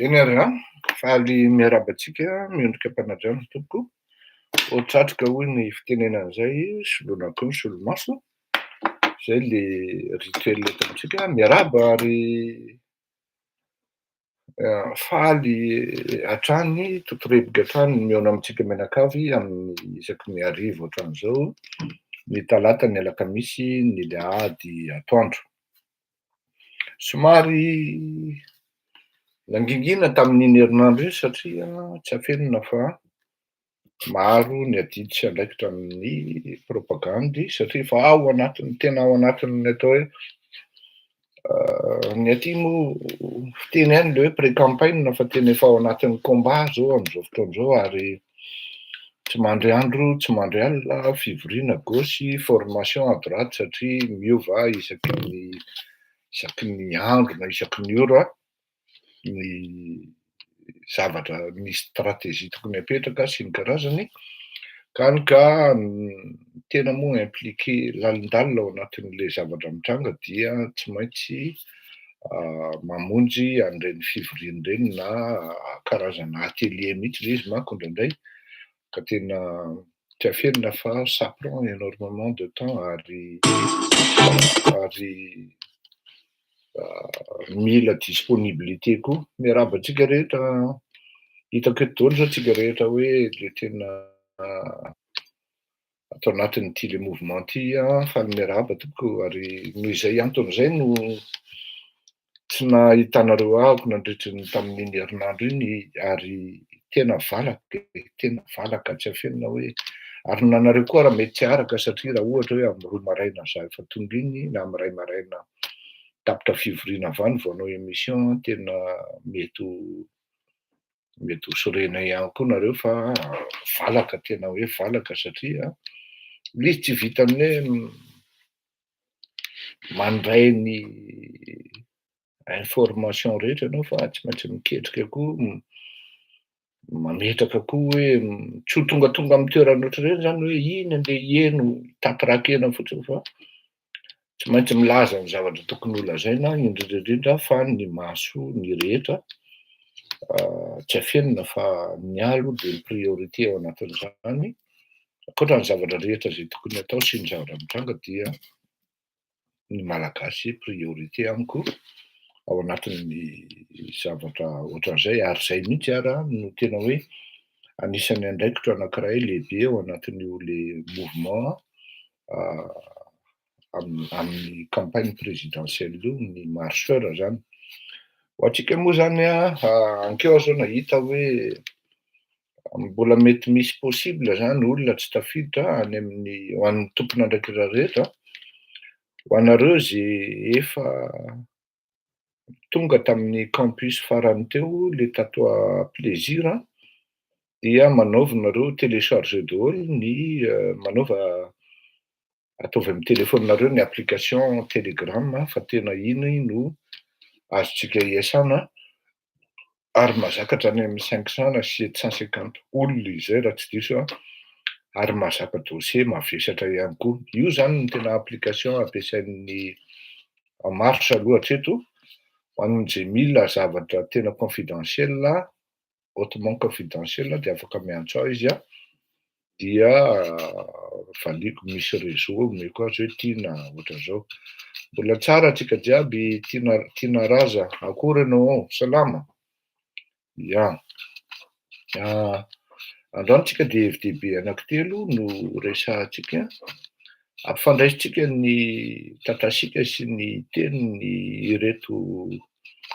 Eny ary faly miarabantsika miondrika mpanajana tompoko. Ohatratrika hoy ny fitenenan'izay soloina koa ny solomaso. Zay le rituel eto amintsika. Miaraba ary faly hatrany totorebika hatrany mihaona amintsika menakavy amin'ny isaky ny hariva ohatran'izao, ny talata, ny alakamisy, ny lahady, atoandro. Somary nangingina tamin'iny herinandro iny satria tsy hafenina fa maro ny adidy sy andraikitra amin'ny propagandy satria fa tena ao anatin'ny atao hoe ny aty moa fiteny ihany le hoe pré-campagne fa tena efa ao anatin'ny combat zao amin'izao fotoan'izao ary tsy mandry andro, tsy mandry alina, fivoriana gauche, formation à droite satria miova isaky ny andro na isaky ny ora ny zavatra, ny stratégie tokony apetraka sy ny karazany. Ka tena moa impliqué lalindalina ao anatin'le zavatra mitranga dia tsy maintsy mamonjy an'ireny fivoriana ireny na karazana atelier mihitsy le izy manko indraindray ka tena tsy hafenina fa ça prend énormément de temps ary mila disponibilité koa. Miaraba antsika rehetra hitako eto daholo zao tsika rehetra hoe le tena atao anatin'ity le mouvement ty faly miaraba tompoko ary noho izay anton'izay no tsy nahitanareo ahako nandritra tamin'iny herinandro iny ary tena valaka tsy hafenina hoe ary nanareo koa raha mety tsy araka satria raha ohatra hoe amin'ny 2 maraina za efa tonga iny na amin'ny 2 maraina tapitra fivoriana avy any vao hanao émission tena mety ho sorena ihany koa nareo fa valaka, tena hoe valaka satria izy tsy vitany hoe mandray ny information rehetra ianao fa tsy maintsy miketrika koa mametraka koa hoe tsy ho tonga amin'ny toerana ohatr'ireny zany hoe iny andeha hieno tapirakena fotsiny fa tsy maintsy milaza ny zavatra tokony holazaina indrindra fa ny maso ny rehetra tsy hafenina fa mialo dia ny priorité ao anatin'izany ankoatra ny zavatra rehetra zay tokony atao sy ny zavatra mitranga dia ny malagasy priorité amiko ao anatin'ny zavatra ohatran'izay ary zay mihitsy ara no tena hoe anisan'ny andraikitra anankiray lehibe ao anatin'io le mouvement amin'ny campagne présidentielle io ny marcheur zany. Ho antsika moa zany ankeo zao nahita hoe mbola mety misy possible zany olona tsy tafiditra any amin'ny ho an'ny tompon'andraikitra rehetra ho anareo zay efa tonga tamin'ny campus farany teo le tato à plaisir dia manaova nareo télécharger daholo ny ataovy amin'ny telefoninareo ny application Telegram fa tena iny no azontsika iasana ary mahazaka hatrany amin'ny 500 na 750 olona izay raha tsy diso ary mahazaka dossier mavesatra ihany koa. Io zany no tena application ampiasain'ny en marche aloha hatreto ho an'izay mila zavatra tena confidentiel, hautement confidentiel dia afaka miantso aho izy dia valiko misy réseau omeko azy hoe tiana ohatran'izao. Mbola tsara antsika jiaby tiana raza, akory ianao? Salama? Ya. Androany tsika dia FDB anankitelo no resahantsika ampifandraisitsika ny tantasika sy ny teniny ireto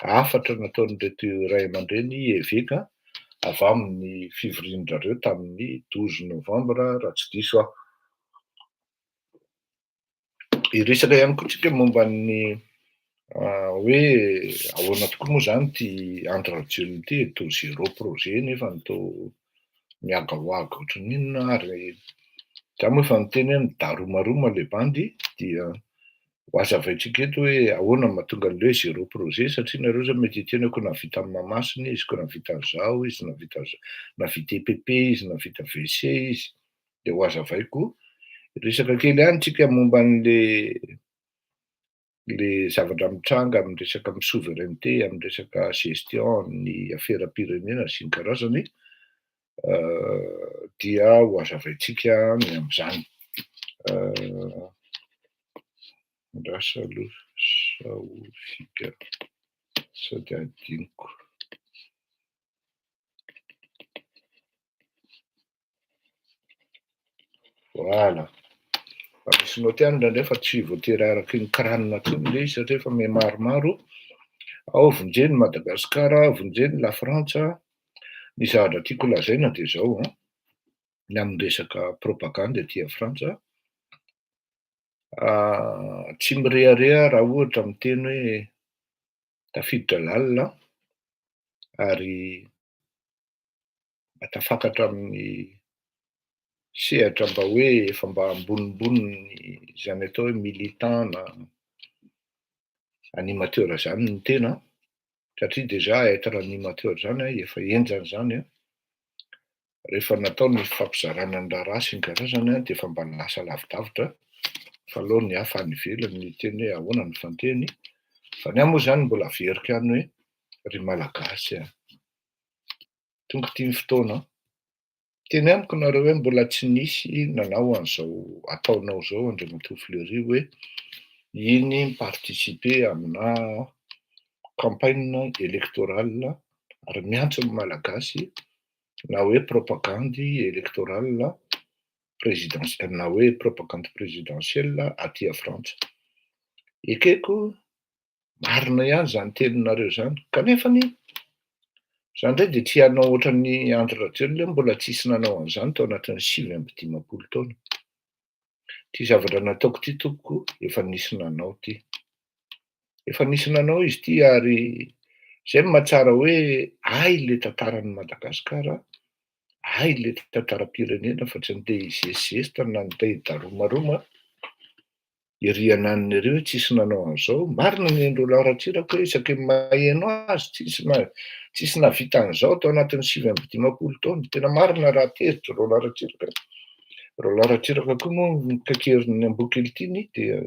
afatra nataon'ireto ray aman-dreny eveka avy amin'ny fivorian'rareo tamin'ny 12 novambra raha tsy diso aho. Iresaka ihany koa tsika momba ny hoe ahoana tokoa moa zany ty androajiolony ty to zéro projet nefa to miagahoaga ohatran'inona ary za moa efa niteny hoe midaromaroma le bandy dia ho azavaitsika eto hoe ahoana mahatonga an'le hoe zéro projet satria nareo zao mety hiteny ko navita amin'ny Mahamasina izy, ko navita an'izao izy, navita EPP izy, navita WC izy, de ho azavaiko resaka kely ihany tsika momba an'le zavatra mitranga amin'ny resaka amin'ny souveraineté, amin'ny resaka gestion ny afera-pirenena sy ny karazany dia ho azavaitsika ny amin'izany. Rasa aloha saofika sady adiniko. Voilà. Misy noty ihany ndraindray fa tsy voatery araky ny karanina tsony le izy satria efa me maromaro. Ao vonjeny Madagasikara, vonjeny la Frantsa. Ny zavatra tiako lazaina de zao ny amin'ny resaka propagande aty Frantsa. Tsy mirehareha raha ohatra miteny hoe tafiditra lalina ary tafakatra amin'ny sehatra mba hoe efa mba ambonimbony zany atao hoe militant na animateur zany ny tena satria deja être animateur zany efa enjany zany rehefa natao ny fampizarana ny raharaha sy ny karazany de efa mba lasa lavidavitra fa aleo ny hafa any ivelany ny teny hoe ahoana ny fanteny fa ny ahy moa zany mbola averiko ihany hoe ry malagasy tonga ty ny fotoana teny amiko nareo hoe mbola tsy nisy nanao an'izao ataonao zao Andriamatoa Fleury hoe iny miparticiper amina campagne électorale ary miantso amin'ny malagasy na hoe propagande électorale présidentielle na hoe propagande présidentielle aty Frantsa. Ekeko marina ihany zany teninareo zany kanefany zany ndray de tsy hanao ohatran'ny Andry Rajoelina mbola tsisy nanao an'izany tao anatin'ny 5 taona. Ty zavatra nataoko ty tompoko efa nisy nanao ty. Efa nisy nanao izy ty ary zay ny mahatsara hoe ay le tantaran'ny Madagasikara, ay le tantaram-pirenena fa tsy nde hizezizezy na nde hidaromaroma ery ananiny hoe tsisy nanao an'izao. Marina ny hain'ny Roland Ratsiraka hoe isaky ny maheno azy tsisy navita an'izao tao anatin'ny 5 taona. Tena marina raha tery Roland Ratsiraka. Roland Ratsiraka koa moa nikakerin'ny Ambokelitiny dia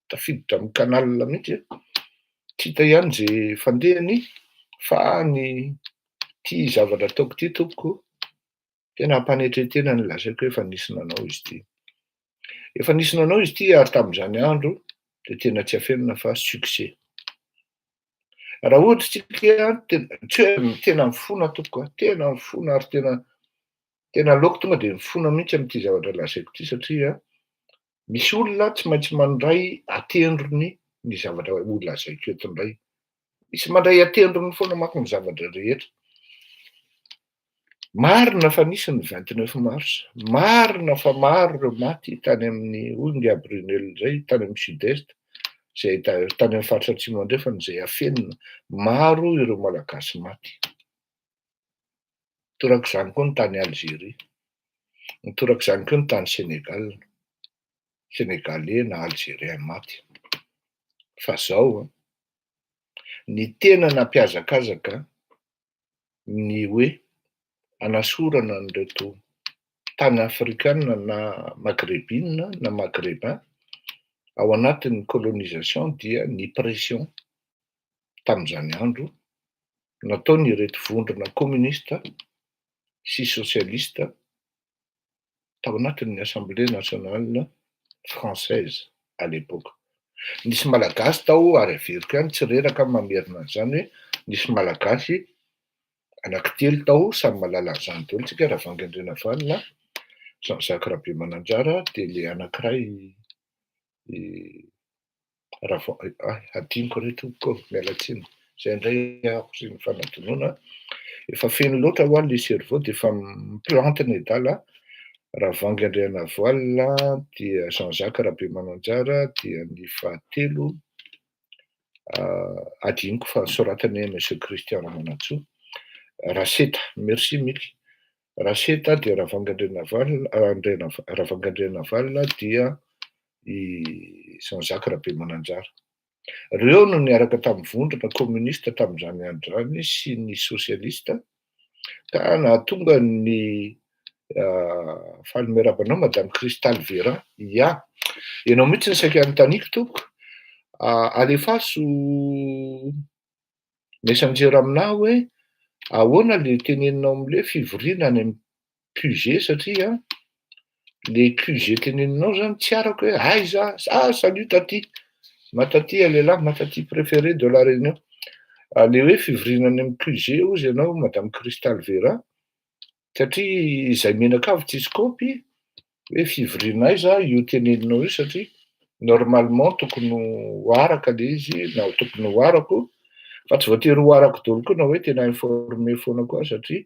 tafiditra amin'ny canal mihitsy tsy hita ihany zay fandehany fa ny ty zavatra ataoko ty tompoko tena ampanetretena ny lazaiko hoe efa nisy nanao izy ty. Efa nisy nanao izy ty ary tamin'izany andro de tena tsy afenina fa succès. Raha ohatra tsika tsy hoe tena mifona tompoko tena mifona ary tena aleoko tonga de mifona mihitsy amin'ity zavatra lazaiko ty satria misy olona tsy maintsy mandray atendrony ny zavatra ho lazaiko eto indray. Misy mandray atendrony foana manko ny zavatra rehetra. Marina fa nisy ny 29 mars, marina fa maro ireo maty tany amin'ny Onga Brunel zay tany amin'ny Sud-Est zay tany amin'ny faritra atsimo andrefana zay afenina maro ireo malagasy maty. Torak'izany koa ny tany Algérie, torak'izany koa ny tany Sénégal, Sénégalais na Algérien maty. Fa zao ny tena nampiazakazaka ny hoe anasorana an'ireto tany afrikanina na maghrébine na maghrébin ao anatin'ny colonisation dia ny pression tamin'izany andro nataony ireto vondrona communiste sy socialiste tao anatin'ny Assemblée nationale française à l'époque. Nisy malagasy tao ary averiko ihany tsy reraka mamerina an'izany hoe nisy malagasy anankitelo tao samy mahalala an'izany daholo tsika, Ravangy Andrenavanona, Jean Jacques Rabemananjara de le anankiray Adiniko ry tompoko miala tsiny. Zay indray ahako sy ny fanatonoana. Efa feno loatra ho any le cerveau dia efa miplante ny adala. Ravangy Andrianavoalina dia Jean-Jacques Rabemananjara dia ny fahatelo adiniko fa soratany Monsieur Christian Ramanantsoa. Raseta, merci Miky. Raseta dia Ravangy Andrianavoalina dia i Jean-Jacques Rabemananjara. Reo no niaraka tamin'ny vondrona communiste tamin'izany andro zany sy ny socialiste ka nahatonga ny faly miarabanao Madame Cristal Vera. Ia, ianao mihitsy ny saika anontaniako tompoko. Alefaso messenger aminahy hoe ahoana le teneninao am'le fivoriana any amin'ny QG satria le QG teneninao zany tsy arako hoe aiza salut taty. Matati lehilahy, matati préféré de la Réunion. Le hoe fivoriana any amin'ny QG ozy ianao Madame Cristal Vera satria izay menakavy tsisy kopy hoe fivoriana aiza io teneninao io satria normalement tokony ho araka le izy na tokony ho arako fa tsy voatery ho arako daholo koa na hoe tena informé foana koa satria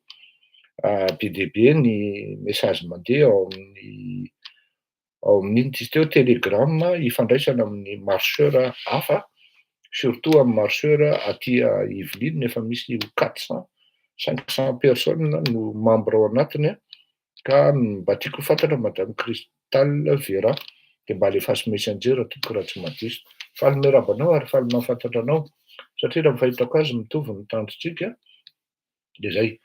be dia be ny message mandeha ao amin'iny izy teo Telegram ifandraisana amin'ny marcheur hafa, surtout amin'ny marcheur aty Yvelines efa misy 400-500 personnes no membre ao anatiny ka mba tiako ho fantatra Madame Cristal Vera dia mba alefaso messenger tompoko raha tsy madiso. Faly miarabanao ary faly mahafantatra anao satria raha fahitako azy mitovy ny tandrotsika dia zay.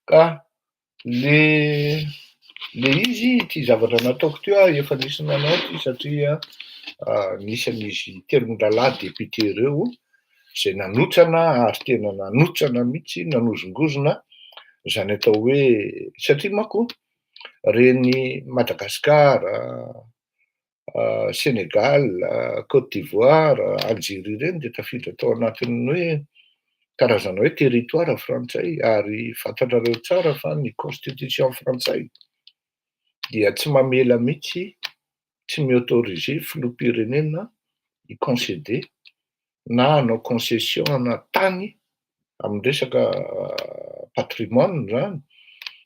Ka le izy ty zavatra nataoko teo efa nisy nanao ty satria nisy an'izy Terondralahy député reo zay nanotrana ary tena nanotrana mihitsy nanozongozona zany atao hoe satria manko reny Madagascar, Sénégal, Côte d'Ivoire, Algérie reny dia tafiditra tao anatin'ny hoe karazana hoe territoire frantsay ary fantatrareo tsara fa ny constitution frantsay dia tsy mamela mihitsy, tsy mi-autoriser filoham-pirenena i-concéder na hanao concession na tany amin'ny resaka patrimoine zany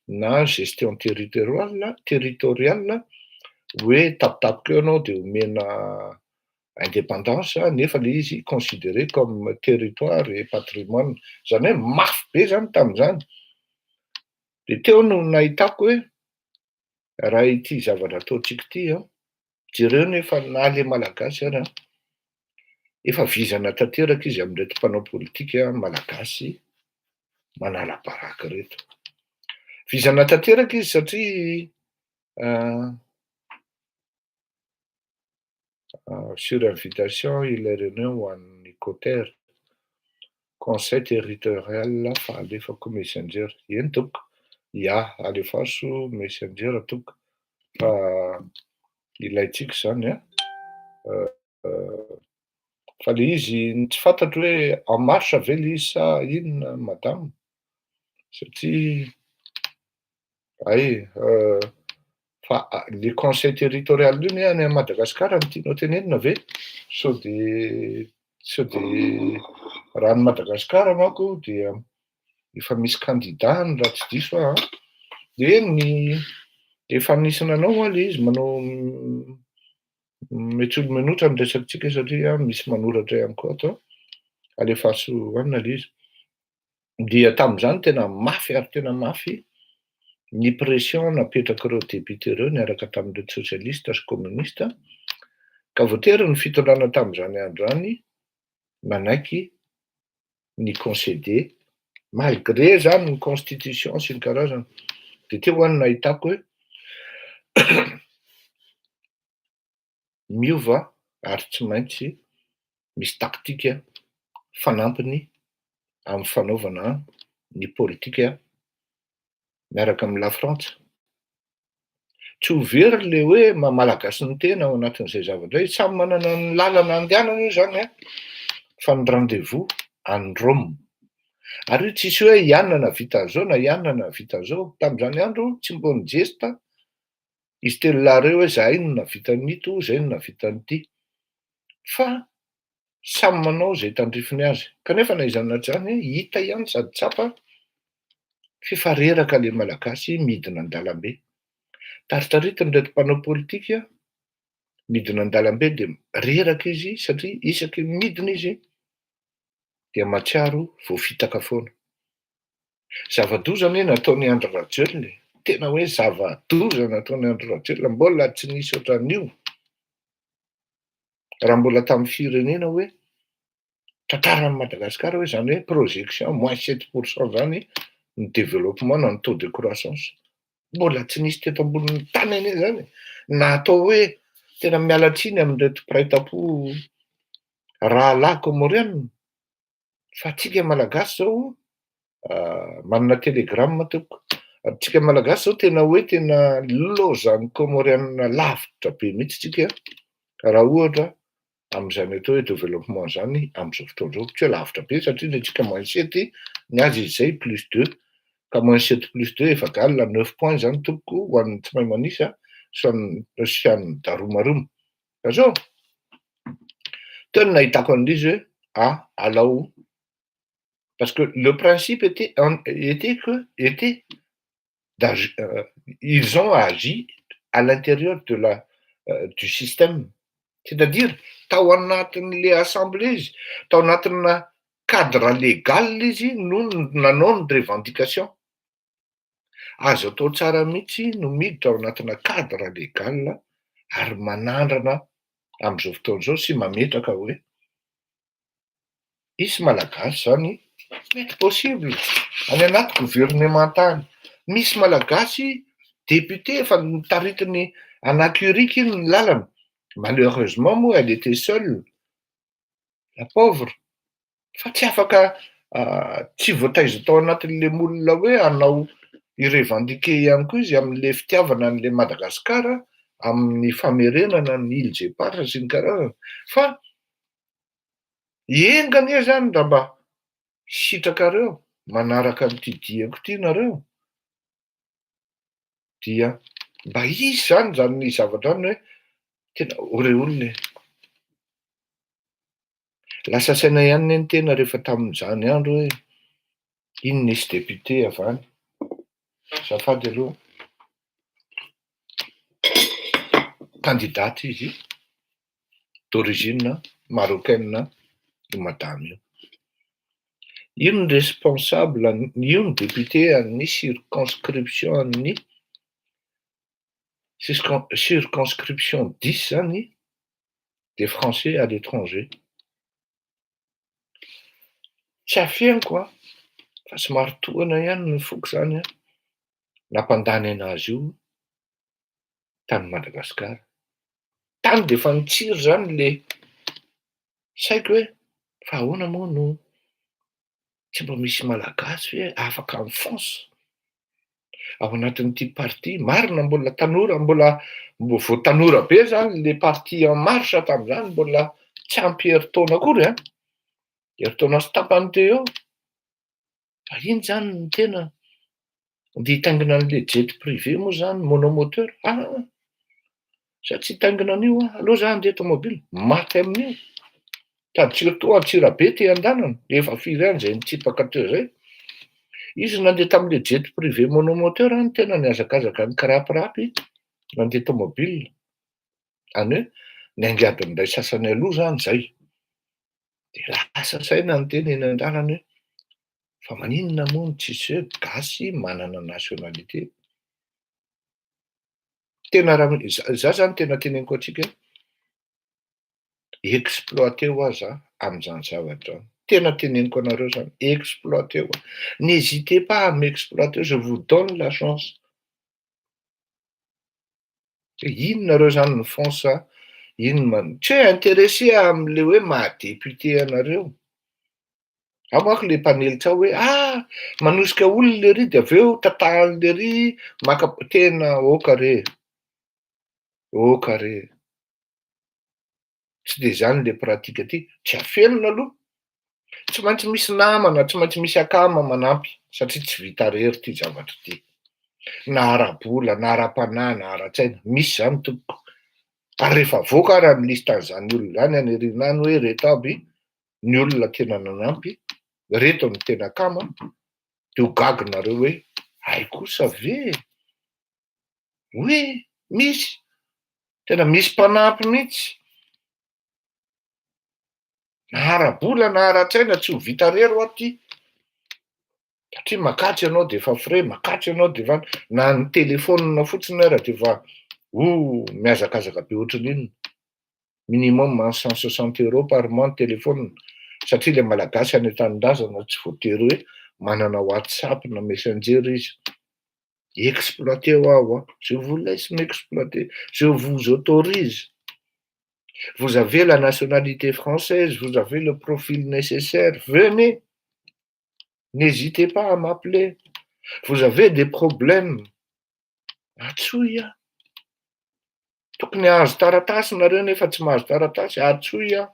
na gestion territoriale hoe tapitapika eo ianao dia omena indépendance nefa le izy considéré comme territoire et patrimoine. Zany hoe mafy be zany tamin'izany. Dia teo no nahitako hoe raha ity zavatra ataontsika ity jereo nefa na le malagasy ary efa vizana tanteraka izy amin'reto mpanao politika malagasy manala baraky reto. Vizana tanteraka izy satria sur invitation il est réunion ho an'ny Coter conseil territorial fa alefako messenger eny tompoko. Ia, alefaso messenger tompoko fa ilaitsika zany fa le izy tsy fantatro hoe en marche ve le izy sa inona madame satria fa le conseil territorial io ny any Madagascar no tianao tenenina ve sao de raha ny Madagascar manko dia efa misy candidat raha tsy diso dia efa nisy nanao le izy manao mety olo manoatra ny resakantsika satria misy manoratra ihany koa atao alefaso anina le izy. Dia tamin'izany tena mafy ary tena mafy ny pression napetrak'ireo député reo niaraka tamin'ireo socialiste sy communiste ka voatery ny fitondrana tamin'izany andro any manaiky ny concéder malgré zany ny constitution sy ny karazany. Dia teo any nahitako hoe miova ary tsy maintsy misy taktika fanampiny amin'ny fanaovana ny politika miaraka amin'ny la Frantsa. Tsy ho very le hoe mamalagasy ny tena ao anatin'izay zavatra hoe samy manana ny lalana andehanana io zany fa ny rendez-vous any Rome. Ary io tsisy hoe ianona navita an'izao na ianona navita an'izao. Tamin'izany andro tsy mbo nijesta izy telo lahy reo hoe zahay no navita an'ito, zay no navita an'ity. fa samy manao zay tandrifiny azy. Kanefa na iza na zany hita ihany sady tsapa fifareraka le malagasy midina an-dalambe. Taritaritra ndraiky mpanao politika midina an-dalambe de reraka izy satria isaky midina izy dia matsiaro voafitaka foana. Zava-doza anie nataony Andry Rajoelina, tena hoe zava-doza nataony Andry Rajoelina, mbola tsy nisy ohatran'io. Raha mbola tamin'ny firenena hoe tantaran'i Madagasikara hoe zany hoe projection -7% zany ny développement na ny taux de croissance. Mbola tsy nisy teto ambonin'ny tany anie zany. Na atao hoe tena miala tsiny amin'reto mpiray-tam-po rahalahy comorienne. Fa atsika malagasy zao manana telegrame teoko. Atsika malagasy zao tena hoe tena lozan'ny comorienne lavitra be mihitsy tsika raha ohatra amin'izany atao hoe développement zany amin'izao fotoana izao. Tsy hoe lavitra be satria ny antsika -7 ny azy izay +2 ka -7 +2 efa galina 9 points zany topoko ho an'ny tsy mahay manisa sy an'ny daromaroma. Ka zao teo ny nahitako an'izy hoe alao. Parce que le principe était ils ont agi à l'intérieur du système. C'est-à-dire, tao anatin'le assemblée izy, tao anatina cadre légal izy no nanao ny revendication. Azo atao tsara mihitsy no miditra ao anatina cadre légal ary manandrana amin'izao fotoana izao sy mametraka hoe isy malagasy zany mety possible any anaty gouvernemental. Misy malagasy député efa nitaritiny anaky-riky iny ny lalana. Malheureusement moa elle était seule, la pauvre. Fa tsy afaka tsy voataiza tao anatin'le molina hoe hanao irevendiquer ihany koa izy amin'le fitiavana an'le Madagasikara amin'ny famerenana ny Île Zépara sy ny karazany. Fa engany zany raha mba sitrakareo manaraka an'ity diako ity nareo dia mba hisy zany ny zavatra any hoe tena ore olona lasa saina ihany ny tena rehefa tamin'izany andro hoe iny nisy député avy any. Azafady aloha candidate izy d'origine marocaine io madame io. Io ny responsable, io ny député amin'ny circonscription amin'ny circonscription 10 zany des Français à l'étranger. Tsy afeniko fa somary tohana ihany ny foko zany nampandany anazy io tany Madagasikara. Tany de efa nitsiry zany le saiko hoe fa ahoana moa no tsy mba misy malagasy hoe afaka mifonsa ao anatin'ity parti. Marina mbola tanora, mbola vao tanora be zany le parti en marche tamin'izany, mbola tsy ampy herintaona akory herintaona sy tapany teo eo. Fa iny zany ny tena nde hitaingina an'le jet privé moa zany monomoteur. Sa tsy hitaingina an'io aleo za handeha tomobily maty amin'io. Sady surtout Antsirabe ty an-danana efa firy any zay nitsipaka teo zay. Izy nandeha tamin'le jet privé monomoteur any tena niazakazaka nikirapirapy nandeha tomobile. Any hoe niangadinin'ilay sasany aloha zany zay. De lasa saina ny teny eny an-dalana hoe fa maninona moa no tsisy hoe gasy manana nationalité. Tena raha za zany tena teneniko atsika exploité ho aza amin'izany zavatra. Tena teneniko anareo zany, exploité ho. N'hésitez pas à m'exploiter, je vous donne la chance. Inonareo zany ny fonsa, tsy hoe intéressé amin'le hoe maha-député anareo. Ao manko le mpanelitra hoe manosika olona lery de avy eo tatan'lery tena okare. Tsy de zany le pratika ty. Tsy afenina aloha. Tsy maintsy misy namana, tsy maintsy misy akama manampy satria tsy vita rery ty zavatra ty. Na ara-bola, na ara-panahy, na ara-tsaina, misy zany tompoko. Ary rehefa voaka raha ny listan'izany olona zany any aoriana any hoe reto aby ny olona tena nanampy, reto ny tena kama, de ho gaginareo hoe ay kosa ve hoe misy tena misy mpanampy mihitsy, na ara-bola na ara-tsaina tsy ho vita rery aty, satria makatsy ianao de efa frais, makatsy ianao de efa na ny telefonina fotsiny ara de efa miazakazaka be ohatran'inona, minimum 160 € par mois ny telefonina, satria le malagasy any an-tanindrazana tsy voatery hoe manana WhatsApp na Messenger izy. Exploitez-moi, je vous laisse m'exploiter, je vous autorise. Vous avez la nationalité française, vous avez le profil nécessaire, venez. N'hésitez pas à m'appeler. Vous avez des problèmes. Atsoia. Tokony hahazo taratasy nareo nefa tsy mahazo taratasy, atsoia.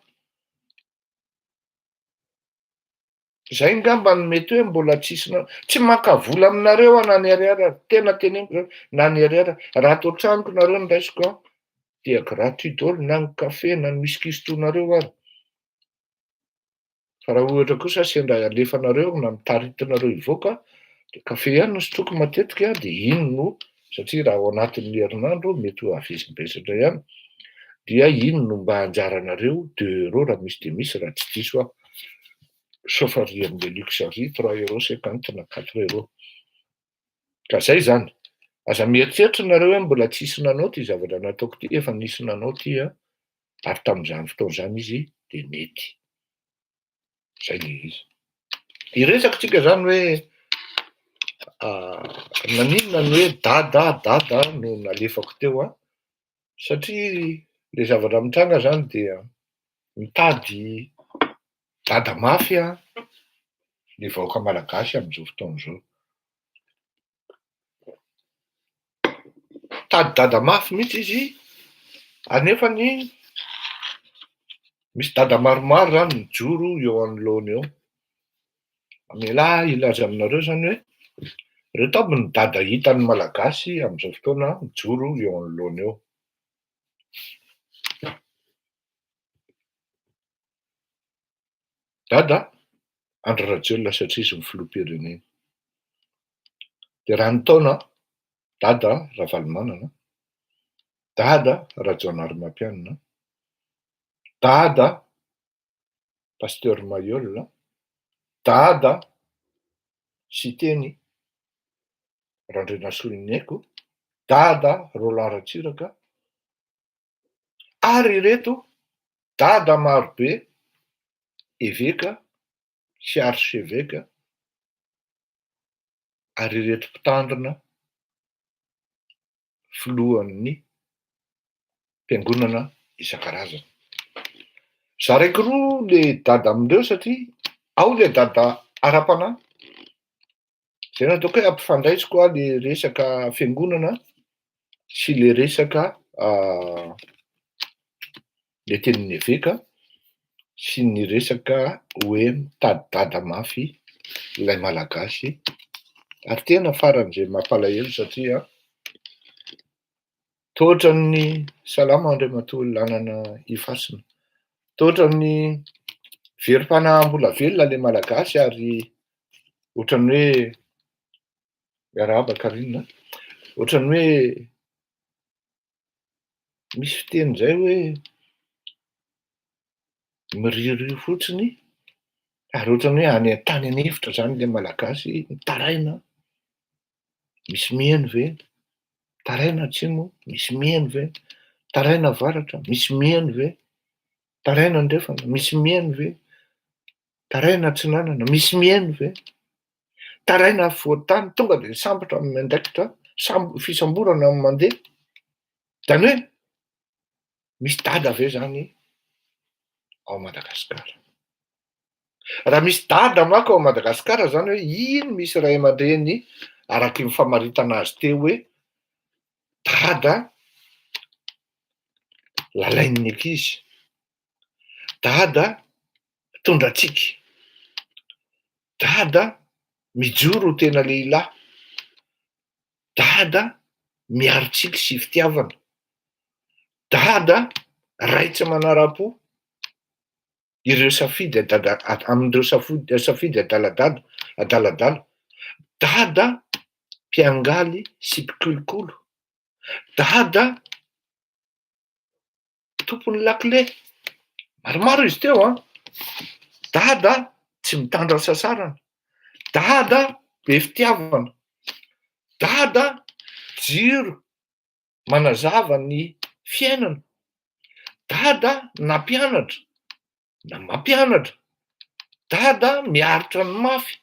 Zay ngamba ny mety hoe mbola tsy maka vola aminareo na ny ariara, tena teneniko na ny ariara, raha ato an-tranoko nareo no raisiko dia gratuit daholo na ny kafe na ny whisky sotonareo ary. Fa raha ohatra kosa sendra alefanareo na mitaritinareo hivoaka, de kafe ihany no sotroiko matetika de iny no, satria raha ao anatin'ny herinandro mety ho avezibezatra ihany, dia iny no mba anjaranareo 2 € raha misy de misy, raha tsy diso aho. Sauf ary am'le luxury 3,50 € na 4 €. Ka zay zany, aza mieritseritra nareo hoe mbola tsisy nanao ty zavatra nataoko ty, efa nisy nanao ty ary tamin'izany fotoan'izany izy de mety. Zay le izy. Iresaka tsika zany hoe naninona ny hoe dada no nalefako teo satria le zavatra mitranga zany dia mitady dada mafy le vahoaka malagasy amin'izao fotoan'izao. Tady dada mafy mihitsy izy, anefany misy dada maromaro zany mijoro eo anoloany eo. Amela ilaza aminareo zany hoe reto aby ny dada hitan'ny malagasy amin'izao fotoana mijoro eo anoloany eo. Dada Andry Rajoelina satria izy ny filoham-pirenena. De raha ny taona, dada Ravalomanana, dada Rajaonarimampianina, dada Pasteur Maïol, dada Siteny Randrianasolineko, dada Roland Ratsiraka, ary ireto dada marobe Eveka sy archevêque, ary ireto mpitandrina filohan'ny mpiangonana isan-karazany. Za raiky roa le dada amindreo satria ao le dada ara-panahy, zay no ataoko hoe ampifandraisiko le resaka fiangonana sy le resaka le tenin'ny eveka sy ny resaka hoe mitady dada mafy ilay malagasy, ary tena faran'izay mampalahelo satria toa ohatran'ny salama Andriamatoa lalana ifasina, toa ohatran'ny verim-panahy mbola velona le malagasy ary ohatran'ny hoe miarahaba Karinina, ohatran'ny hoe misy fiteny zay hoe miriorio fotsiny ary ohatran'ny hoe any an-tany an'efitra zany le malagasy, mitaraina, misy mihaino ve? Taraina atsimo, misy mihaino ve? Taraina avaratra, misy mihaino ve? Taraina andrefana, misy mihaino ve? Taraina atsinanana, misy mihaino ve? Taraina afovoan-tany, tonga de sambotra miandraikitra, fisamborana mandeha. Zany hoe misy dada ve zany ao Madagasikara? Raha misy dada manko ao Madagasikara zany hoe ino misy ray aman-dreny araky ny famaritana azy teo hoe dada lalain'ny ankizy, dada tondratsika, dada mijoro ho tena lehilahy, dada miaro tsiky sy fitiavana, dada raitsy manara-po ireo safidy amindreo safidy adaladala. Dada mpiangaly sy mpikolokolo. Dada tompony lakile. Maromaro izy teo a. Dada tsy mitandra sasarana. Dada be fitiavana. Dada jiro manazava ny fiainana. Dada nampianatra na mampianatra. Dada miaritra ny mafy.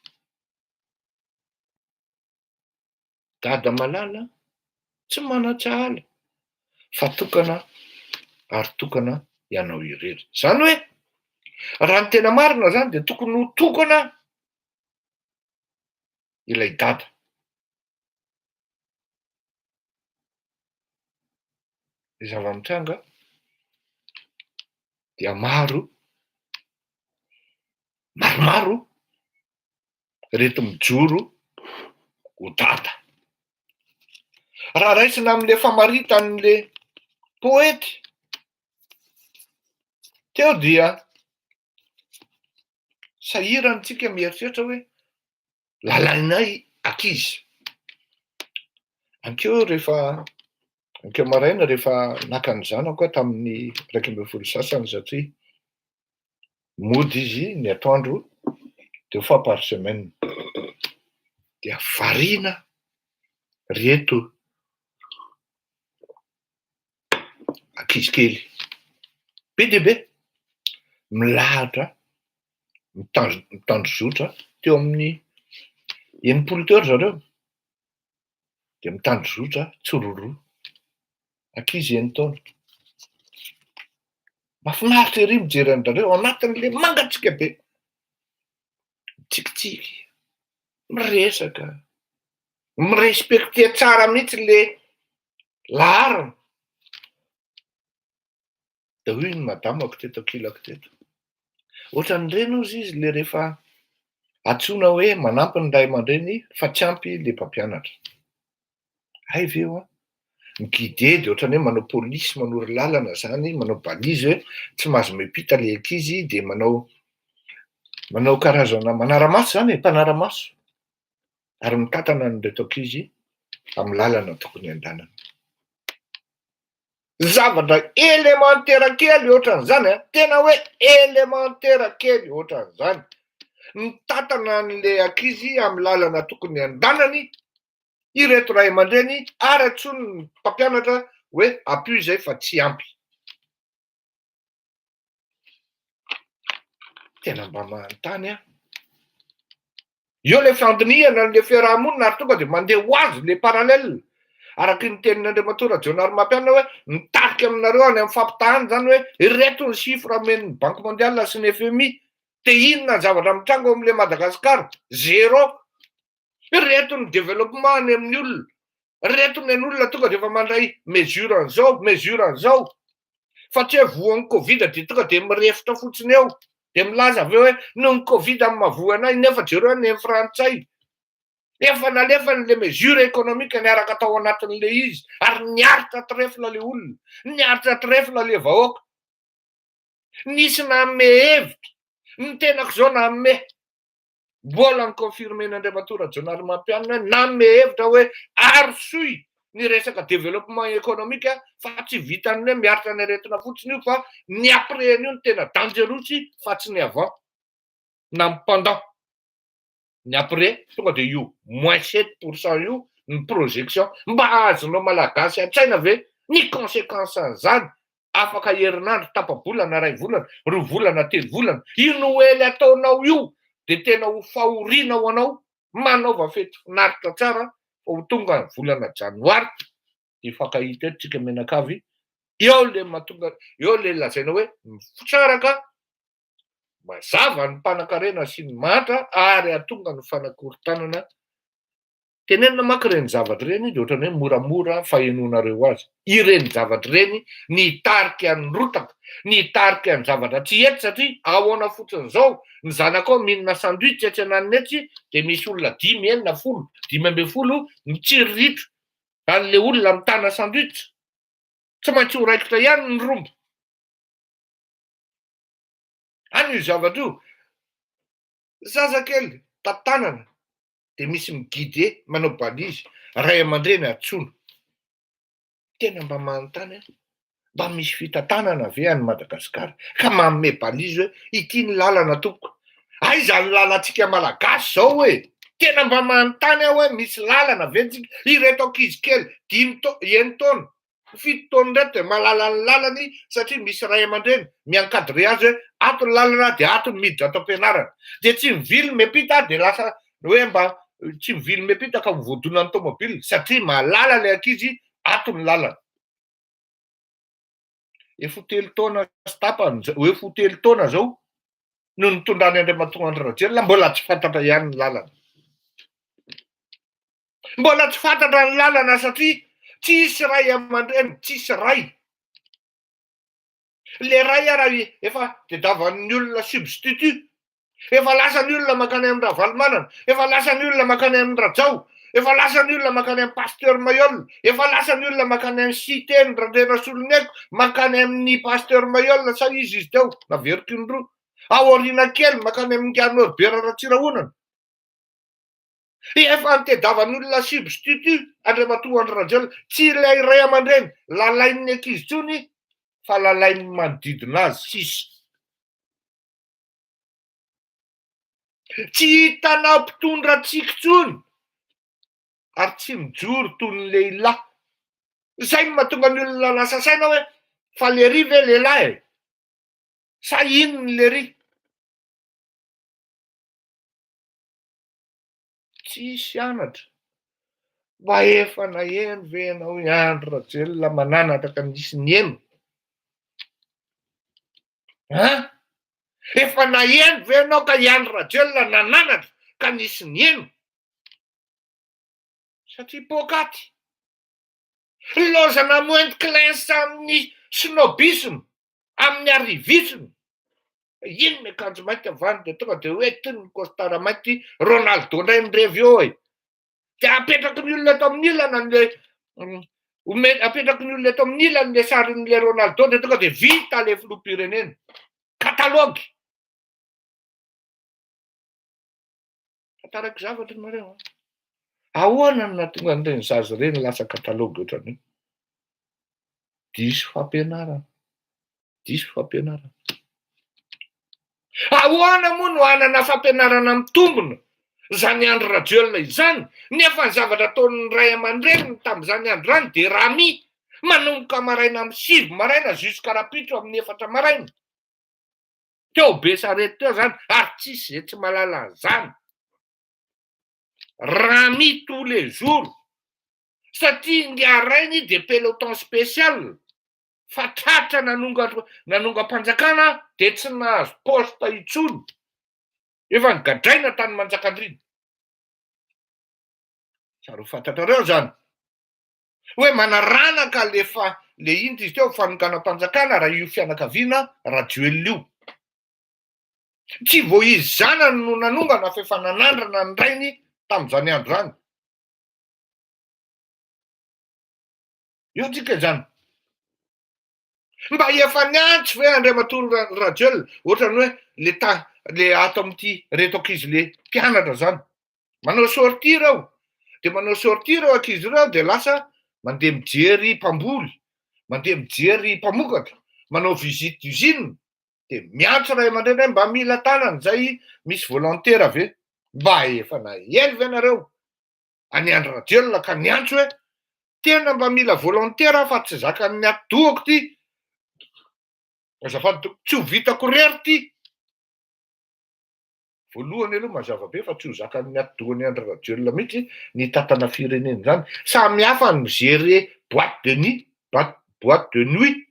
Dada malala tsy manatsahala fa tokana ary tokana ianao irery. Zany hoe raha ny tena marina zany de tokony ho tokana ilay dada. Ny zava-mitranga dia maromaro reto mijoro ho dada. Raha raisina amin'le famaritan'le poety teo dia sahirantsika mieritreritra hoe lalainay ankizy. Ankeo maraina rehefa naka ny zanako tamin'ny 1 sasany satria mody izy ny atoandro 2 fois par semaine. Dia variana reto ankizy kely be dia be milahatra mitandro zotra teo amin'ny 80 taona zareo dia mitandro zotra tsororoa. Ankizy 9 taona. Mahafinaritra ery mijery an'zareo anatin'le mangatsika be. Mitsikitsiky, miresaka, mirespekte tsara mihitsy le laharana. Da hoy ny madamako teto ankilako teto. Ohatran'ireny ozy izy le rehefa antsoina hoe manampy ny ray aman-dreny fa tsy ampy le mpampianatra. Hay ve eo a? Ny guide dia ohatran'ny hoe manao polisy manoro lalana zany, manao balizy hoe tsy mahazo miampita le ankizy dia manao karazana manara-maso zany, mpanara-maso ary mitantana an'ireto ankizy amin'ny lalana tokony andehanana. Zavatra élémentaire kely ohatran'izany a, tena hoe élémentaire kely ohatran'izany. Mitantana an'le ankizy amin'ny lalana tokony andehanany ireto ray aman-dreny ary antsony ny mpampianatra hoe ampio izay fa tsy ampy. Tena mba manontany aho. Eo le fandinihana an'le fiarahamonina ary tonga dia mandeha ho azy le parallèle. Araky ny tenin'Andriamantora Jonary Mampianina hoe mitarika aminareo any amin'ny fampitahana zany hoe ireto ny chiffre amen'ny Banque mondiale sy ny FMI. Te inona ny zavatra mitranga ao amin'le Madagasikara? 0. Ireto ny développement any amin'ny olona. Ireto ny olona tonga dia efa mandray mesure an'izao. Fa tsy hoe voan'ny Covid dia tonga dia mirefotra fotsiny eo. Dia milaza aveo hoe noho ny Covid amin'ny mahavoa anay nefa jereo ny Frantsay. Efa nalefa le mesure économique niaraka tao anatin'le izy ary niaritra trefla le olona, niaritra trefla le vahoaka. Nisy nanome hevitra ny tenako zao nanome. Mbola ny confirmen'Andriamantora Jonary Mampianina nanome hevitra hoe arsoy ny resaka développement économique fa tsy vitan'ny hoe miaritra ny aretina fotsiny io fa ny après-ny io ny tena dangerosy fa tsy ny avant na ny pendant. Ny après tonga dia io -7% io ny projection mba azonao malagasy an-tsaina ve ny conséquence an'izany. Afaka herinandro tapa-bolana, 2 volana, 3 volana, 3 volana. Ino ely ataonao io dia tena ho fahoriana ho anao manaova fety finaritra tsara ho tonga ny volana janoary dia fakahita eto tsika menakavy. Eo le lazaina hoe mifitsaraka mazava ny mpanan-karena sy ny matra ary atonga ny fanakorontanana. Tenenina manko ireny zavatra ireny dia ohatran'ny hoe moramora fahenoanareo azy. Ireny zavatra ireny nitarika ny rotaka, nitarika ny zavatra tsy eto satria ahoana fotsiny izao ny zanakao mihinana sandwich tsy ananonetsy dia misy olona 5, 10, 15 mitsiriritra an'le olona mitana sandwich. Tsy maintsy ho raikitra ihany ny rombo. Any io zavatra io. Zazakely tantanana de misy miguide manao balizy, ray aman-dreny atsono. Tena mba manontany aho, mba misy fitantanana ve any Madagasikara ka manome balizy hoe ity ny lalana tompoko. Aiza ny lalantsika malagasy zao hoe. Tena mba manontany aho hoe misy lalana ve tsika. Ireto ankizy kely 5 taona 7 taona indray de mahalala ny lalany satria misy ray aman-dreny miankadre azy hoe ato ny lalana de ato ny miditra ato am-pianarana. De tsy mivily miampita de lasa hoe mba tsy mivily miampita ka voadonan'ny tomobily satria mahalala le ankizy ato ny lalana. Efa 3 taona sy tapany efa 3 taona zao no nitondrany Andriamatoa Rajoelina mbola tsy fantatra ihany ny lalana. Mbola tsy fantatra ny lalana satria tsisy ray aman-dreny, tsisy ray. Le ray ara efa tediavan'ny olona substitut. Efa lasany olona makany amin'ny Ravalomanana, efa lasany olona makany amin'ny Rajao, efa lasany olona makany amin'ny pasteur Mayol, efa lasany olona makany amin'ny Cité ny Randrenasoloneko, makany amin'ny pasteur Mayol sa izy teo naveriko indroa. Aoriana kely makany amin'ny Ngiahin'ny Bera Ratsirahonana. Efa nitediavan'ny olona substitut Andriamatoa Rajoelina, tsy ilay ray aman-dreny lalain'ny ankizy tsony fa lalain'ny manodidina azy sisa. Tsy hitanao mpitondra tsika tsony ary tsy mijoro toy ny lehilahy. Zay no mahatonga ny olona lasa saina hoe fa lery ve lehilahy sa ino ny lery. Tsisy anatra. Mba efa naheno ve ianao Andry Rajoelina mananatra ka nisy nieno? Efa naheno ve ianao ka Andry Rajoelina nananatra ka nisy nieno? Satria pokaty. Lozana moentiklensa amin'ny snobisme, amin'ny arrivisme. Ino ny akanjo mainty avany de tonga de hoe ty ny costard mainty Ronaldo indray nirevy eo e. De apetraky ny olona eto amin'ny ilana le apetraky ny olona eto amin'ny ilany le sarin'le Ronaldo de tonga de vita le filoham-pirenena. Katalogy. Tantarako zavatra nareo. Ahoana no nahatonga an'ireny zaza ireny lasa katalogy ohatran'io? Diso fampianarana. Diso fampianarana. Ahoana moa no anana fampianarana mitombona zany Andry Rajoelina izany nefa ny zavatra ataon'ny ray aman-dreny tamin'izany andro any de rami manomboka maraina amin'ny 7 maraina jusqu'à rapitro amin'ny 4 maraina. Teo be sarety teo zany ary tsisy zay tsy mahalala an'izany. Rami tous les jours satria ngiarainy de peloton spécial fa tratra nanonga mpanjakana de tsy nahazo posta intsony. Efa nigadraina tany Manjakandriana. Tsaro fantatrareo zany hoe manaranaka le ino izy teo fanonganam-panjakana raha io fianakaviana Rajoelina io. Tsy vo izy zanany no nanongana fa efa nanandrana ny rainy tamin'izany andro any. Io tsika zany. Mba efa niantso ve Andriamatoa Rajoelina ohatrany hoe le ato amin'ity reto ankizy le mpianatra zany. Manao sortie reo. De manao sortie reo ankizy reo de lasa mandeha mijery mpamboly, mandeha mijery mpamokatra, manao visite d'usine. De miantso ray aman-dreny hoe mba mila tanana zay misy volontaire ve? Mba efa naheno ve nareo? Any Andry Rajoelina ka niantso hoe tena mba mila volontaire fa tsy zakan'ny atidohako ty. Azafady tsy ho vitako rery ty. Voalohany aloha mazava be fa tsy ho zakan'ny atidohan'ny Andry Rajoelina mihitsy ny tantana firenena zany. Samy hafa ny mijery boîte de nuit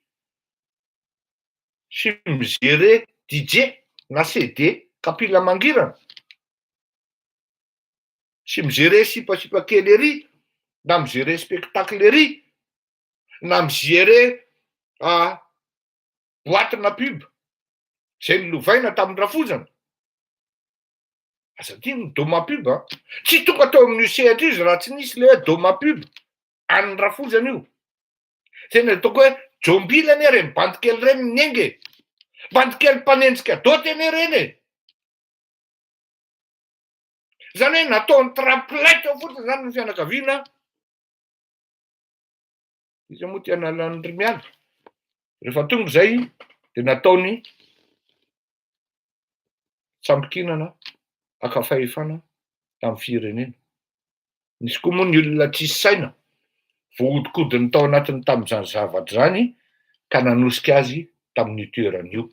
sy mijery DJ na CD kapila mangirana sy mijery sipasipa kely ery na mijery spectacle ery na mijery boîte-na pub zay nilovaina tamin'ny Rafozana. Asa ty ny doma pub tsy tonga tao amin'ny sehatra izy raha tsy nisy le doma pub an'ny Rafozana io. Tena ataoko hoe jombila anie reny, bandikely reny nenge. Bandikely mpanenjika doty anie reny e. Zany hoe nataony tramplaite ao fotsiny zany ny fianakaviana. Izy moa tia nalan'ry miala. Rehefa tonga zay dia nataony sambokinana akafahefana tamin'ny firenena. Nisy koa moa ny olona tsisy saina voahodikodiny tao anatiny tamin'izany zavatra zany ka nanosika azy tamin'ny toeran'io.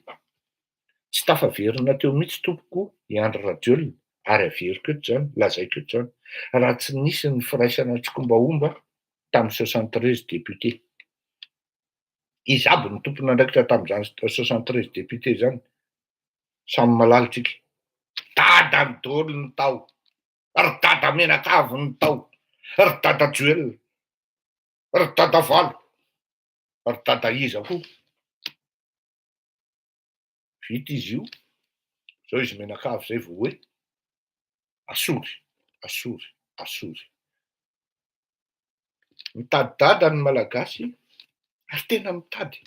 Tsy tafaverina teo mihitsy tompoko Andry Rajoelina ary averiko eto zany, lazaiko eto zany, raha tsy nisy ny firaisana Tsikombaomba tamin'ny 73 député. Izy aby ny tompony andraikitra tamin'izany 73 député zany. Samy malalo tsika. Dada ny Dolo ny tao, ry dada Menakavy ny tao, ry dada Joelina, ry dada Valo, ry dada Iza koa. Vita izy io, zao izy Menakavy zay vao hoe asory, asory, asory. Mitady dada ny malagasy, ary tena mitady.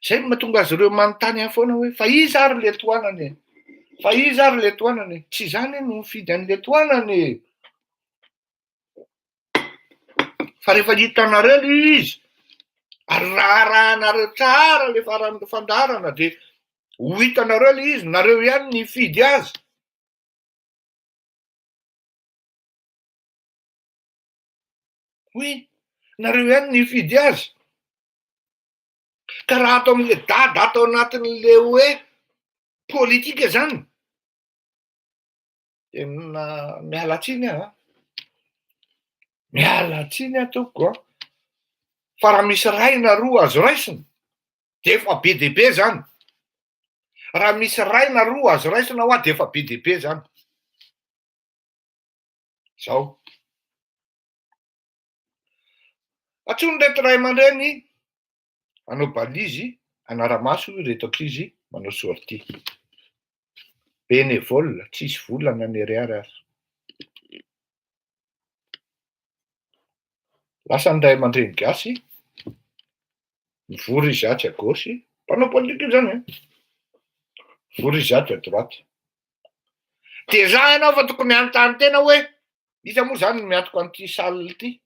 Zay no mahatonga azy ireo manontany any foana hoe fa iza ary le toanany? Fa iza ary le toanany? Tsy zany no mifidy an'le toanany. Fa rehefa hitanareo le izy, ary raharahana tsara le fandarana dia ho hitanareo le izy, nareo ihany ny hifidy azy. Hoy, nareo ihany ny hifidy azy. Ka raha atao amin'le dada atao anatin'le hoe politika zany, dia miala tsiny aho. Miala tsiny aho tompoko. Fa raha misy ray na roa azo raisina, dia efa be dia be zany. Raha misy ray na roa azo raisina ho aho dia efa be dia be zany. Zao. Atsony reto ray aman-dreny anao balizy, anaramaso reto ankizy manao sortie. Bénévole, tsisy volana ny ariary ary. Lasa ny ray aman-dreny gasy, mivory izy atsy à gauche, mpanao politika io zany. Mivory izy atsy à droite. Dia za ianao fa tokony anontany tena hoe iza moa zany miantoko an'ity salle ity.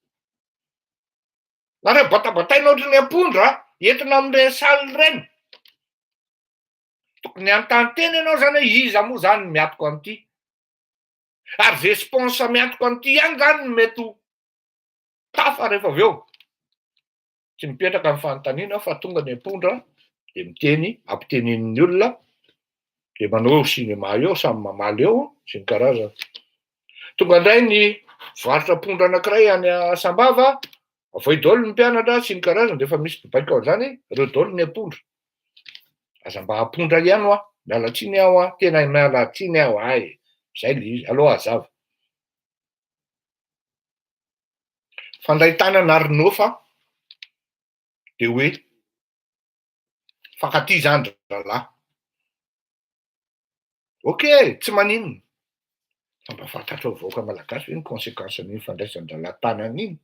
Nareo batabataina ohatran'ny ampondra entina amin'ireny salle ireny. Tokony anontany tena ianao zany hoe iza moa zany miantoko an'ity. Ary responsa miantoko an'ity ihany zany mety ho tafa rehefa avy eo. Tsy mipetraka amin'ny fanontaniana fa tonga ny ampondra dia miteny ampitenenin'ny olona dia manao sinema eo samy mamaly eo sy ny karazana. Tonga indray ny varotra ampondra anankiray any Sambava, avy Dolo ny mpianatra sy ny karazana dia efa misy baika ao zany ireo Dolo ny ampondra. Aza mba ampondra ihany ho aho, miala tsiny aho tena miala tsiny aho ay. Zay le izy, aleo hazava. Fandray tanana ary nofa dia hoe fankaty zany ralahy. Ok, tsy maninona. Fa mba fantatrao vahoaka malagasy hoe ny conséquence ny fandraisan-dralahy tanana iny.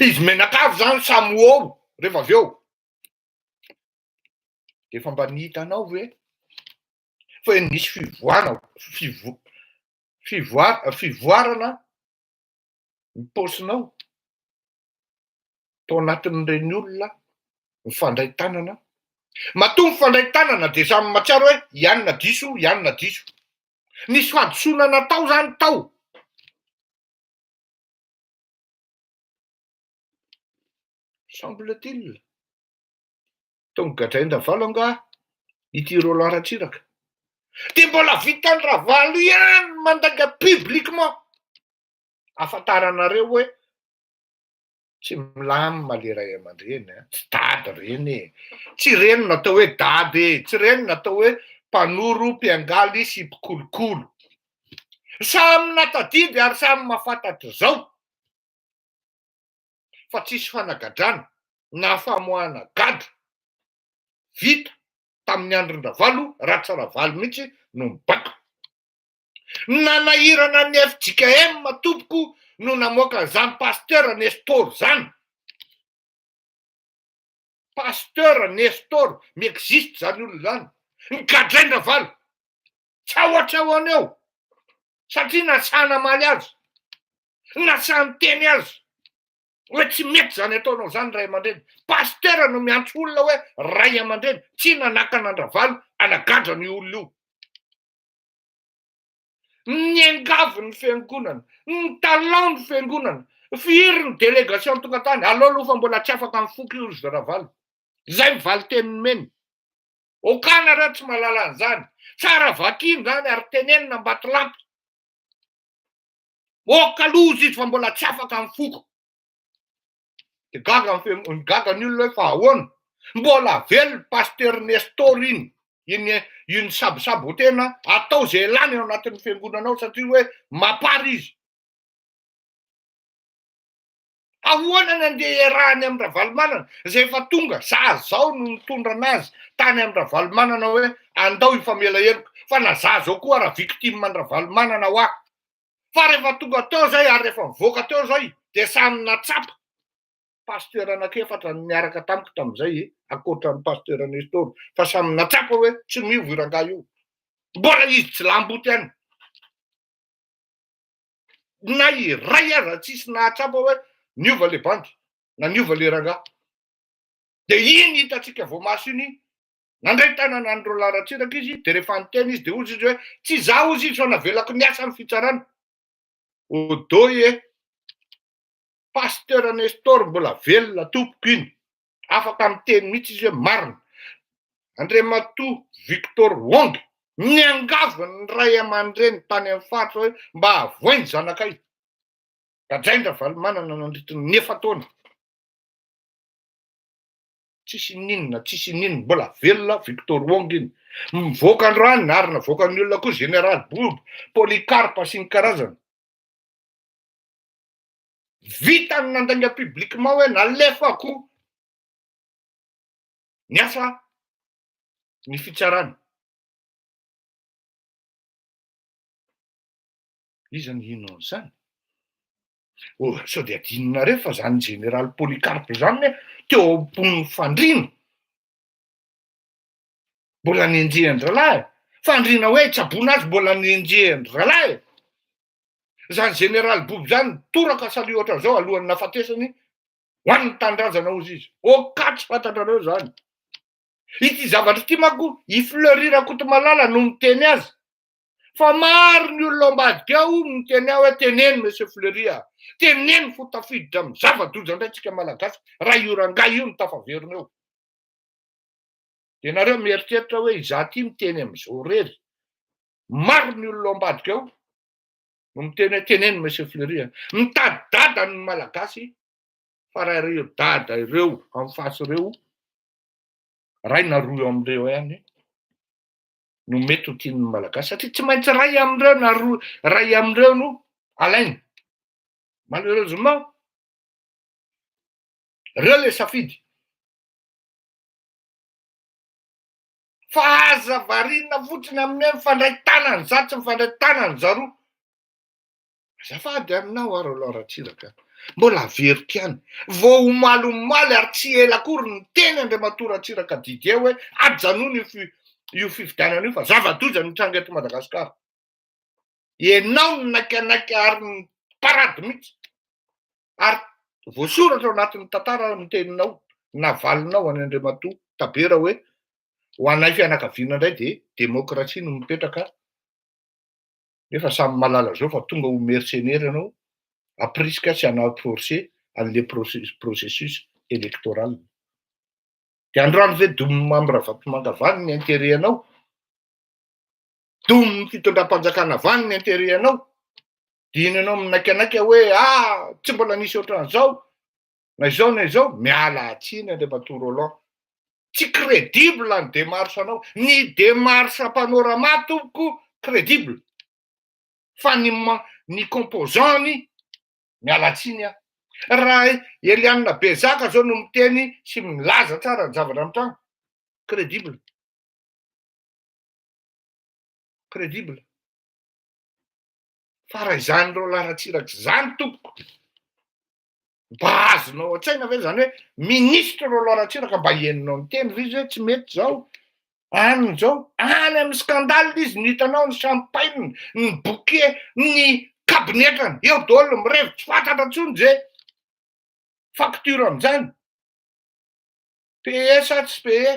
Izy Menakavy zany samy eo rehefa avy eo. Dia efa mba nihitanao hoe fa nisy fivoarana ny paosinao tao anatin'ireny olona mifandray tanana. Matoa mifandray tanana dia samy mahatsiaro hoe ianona diso, ianona diso. Nisy fahadisoana tao zany tao. Semble-t-il. Tonga gadrainda valo anga ity Roland Ratsiraka. Dia mbola vitany Ravalo ihany mandanga publiquement afantaranareo hoe tsy milamina le ray aman-dreny, tsy dady reny, tsy reny natao hoe dady, tsy reny natao hoe mpanoro, mpiangaly sy mpikolokolo. Samy natadidy ary samy mahafantatra zao fa tsisy fanagadrana na famoahana gadra vita tamin'ny andron-Ravalo, Ratsirahavalo mihitsy no mibaka. Nanahirana ny FJKM tompoko no namoaka zany pasteur Nestor zany. Pasteur Nestor miexiste zany olona zany, nikadraindra valo, tsy ahoatrao aneo satria nasana maly azy, nasany teny azy hoe tsy mety zany ataonao zany ray aman-dreny. Pasteur no miantso olona hoe ray aman-dreny, tsy nanankan'andravalo anagadra ny olona io. Ny angavy ny fiangonana, ny talon ny fiangonana, firy ny délégation tonga tany, aloha fa mbola tsy afaka mifoky io ry zaravalo. Zay mivaly teny meny. Okana reo tsy mahalala an'izany. Tsara vakiny zany ary tenenina Mbatolampy. Okaloza izy fa mbola tsy afaka mifoko. De gaga ny olona hoe fa ahoana? Mbola velo Pasteur Nestor iny sabosabotena atao zay lany ao anatin'ny fiangonanao satria hoe mapary izy. Ahoana ny andeha iarahany amin'ny Ravalomanana zay efa tonga zaza zao no nitondra anazy tany amin'ny Ravalomanana hoe andao ifamela heloka, fa na za zao koa raha victime ny Ravalomanana ho aho. Fa rehefa tonga teo zay ary rehefa mivoaka teo zay de samy natsapa. Pasteur anakefatra miaraka tamiko tam'izay akoatran'ny Pasteur Nestor, fa samy natsapa hoe tsy miova rangahy io. Mbola izy tsy lamboty ihany. Na iray aza tsisy nahatsapa hoe niova le bandy na niova le rangahy. De iny hitatsika vao maso iny, nandray tanana andro Laratsiraka izy, de rehefa niteny izy de ozy izy hoe tsy za ozy izy fa navelako niasa amin'ny fitsarana. Odoye Pasteur Nestor mbola velona tompoko iny, afaka miteny mihitsy izy hoe marina. Andriamatoa Victor Wong niangavy ny ray aman-dreny tany amin'ny faritra hoe mba avoainy zanakay. Gadraindra Ravalomanana nandritry 9 taona. Tsisy ninona, mbola velona Victor Wong iny. Mivoaka androany ary navoaka ny olona koa Général Boub, Polycarpe sy ny karazany. Vita ny nandainga publiquement hoe nalefako niasa ny fitsarana. Iza ny ino an'izany? Sao de adinonareo fa zany Général Polycarpe zany teo ampon'ny fandriana. Mbola nenjehany ralahy. Fandriana hoe tsaboana azy mbola nenjehany ralahy. Zany Général Boub zany toraka salia ohatran'izao alohan'ny nafatesany ho an'ny tanindrazana ozy izy. Okatsy fantantrareo zany. Ity zavatra ity manko ifleurir Kotomalala no miteny azy. Fa maro ny olona ambadika ao miteny aho hoe teneny Monsieur Fleury, teneny fo tafiditra amin'ny zava-doza indray tsika malagasy raha io rangahy io no tafaverina eo. De nareo mieritreritra hoe izaho ty miteny amin'izao rery. Maro ny olona ambadika ao no miteny hoe teneny Monsieur Fleury. Mitady dada ny malagasy fa raha ireo dada ireo amin'ny fasy ireo ray na roa amindreo ihany no mety ho tian'ny malagasy satria tsy maintsy ray amindreo na ray amindreo no alainy. Malheureusement reo le safidy. Fa aza variana fotsiny amin'ny mifandray tanany zatsy mifandray tanany zaroa. Azafady aminao ary Laratsiraka, mbola verika ihany. Vao omaly ary tsy ela akory ny teny Andriamatoa Ratsiraka Didier hoe ajanona io fifidianana io fa zava-doza nitranga eto Madagasikara. Ianao no nakanaiky ary ny parady mihitsy. Ary voasoratra ao anatin'ny tantara ny teninao, navalinao any Andriamatoa Tabera hoe ho anay fianakaviana indray de demokrasia no mipetraka. Nefa samy malala zao fa tonga ho mercenaire ianao, aprisika sy anaforcer an'le processus électoral. De androany ve domy Ambravatomanga Vany ny interehanao? Domy fitondram-panjakana Vany ny interehanao? Dino ianao minakianaika hoe tsy mbola nisy ohatran'izao, na izao, miala tsiny Andriamatoa Roland. Tsy crédible ny démarche anao. Ny démarche Panorama tompoko crédible. Fa ny composant-ny miala tsiny aho. Raha Eliana Bezaka zao no miteny sy milaza tsara ny zavatra amin'ny trano. Crédible. Fa raha izany reo Laratsiraka zany tompoko. Mba azonao an-tsaina ve zany hoe ministra ro loaratsiraka mba henonao ny teny ve izy hoe tsy mety zao any zao any amin'ny skandale izy ny hitanao ny champagne ny bouquet ny kabinetrany eo daholo mirevo tsy fantatra intsony zay facture amin'izany paye sa tsy paye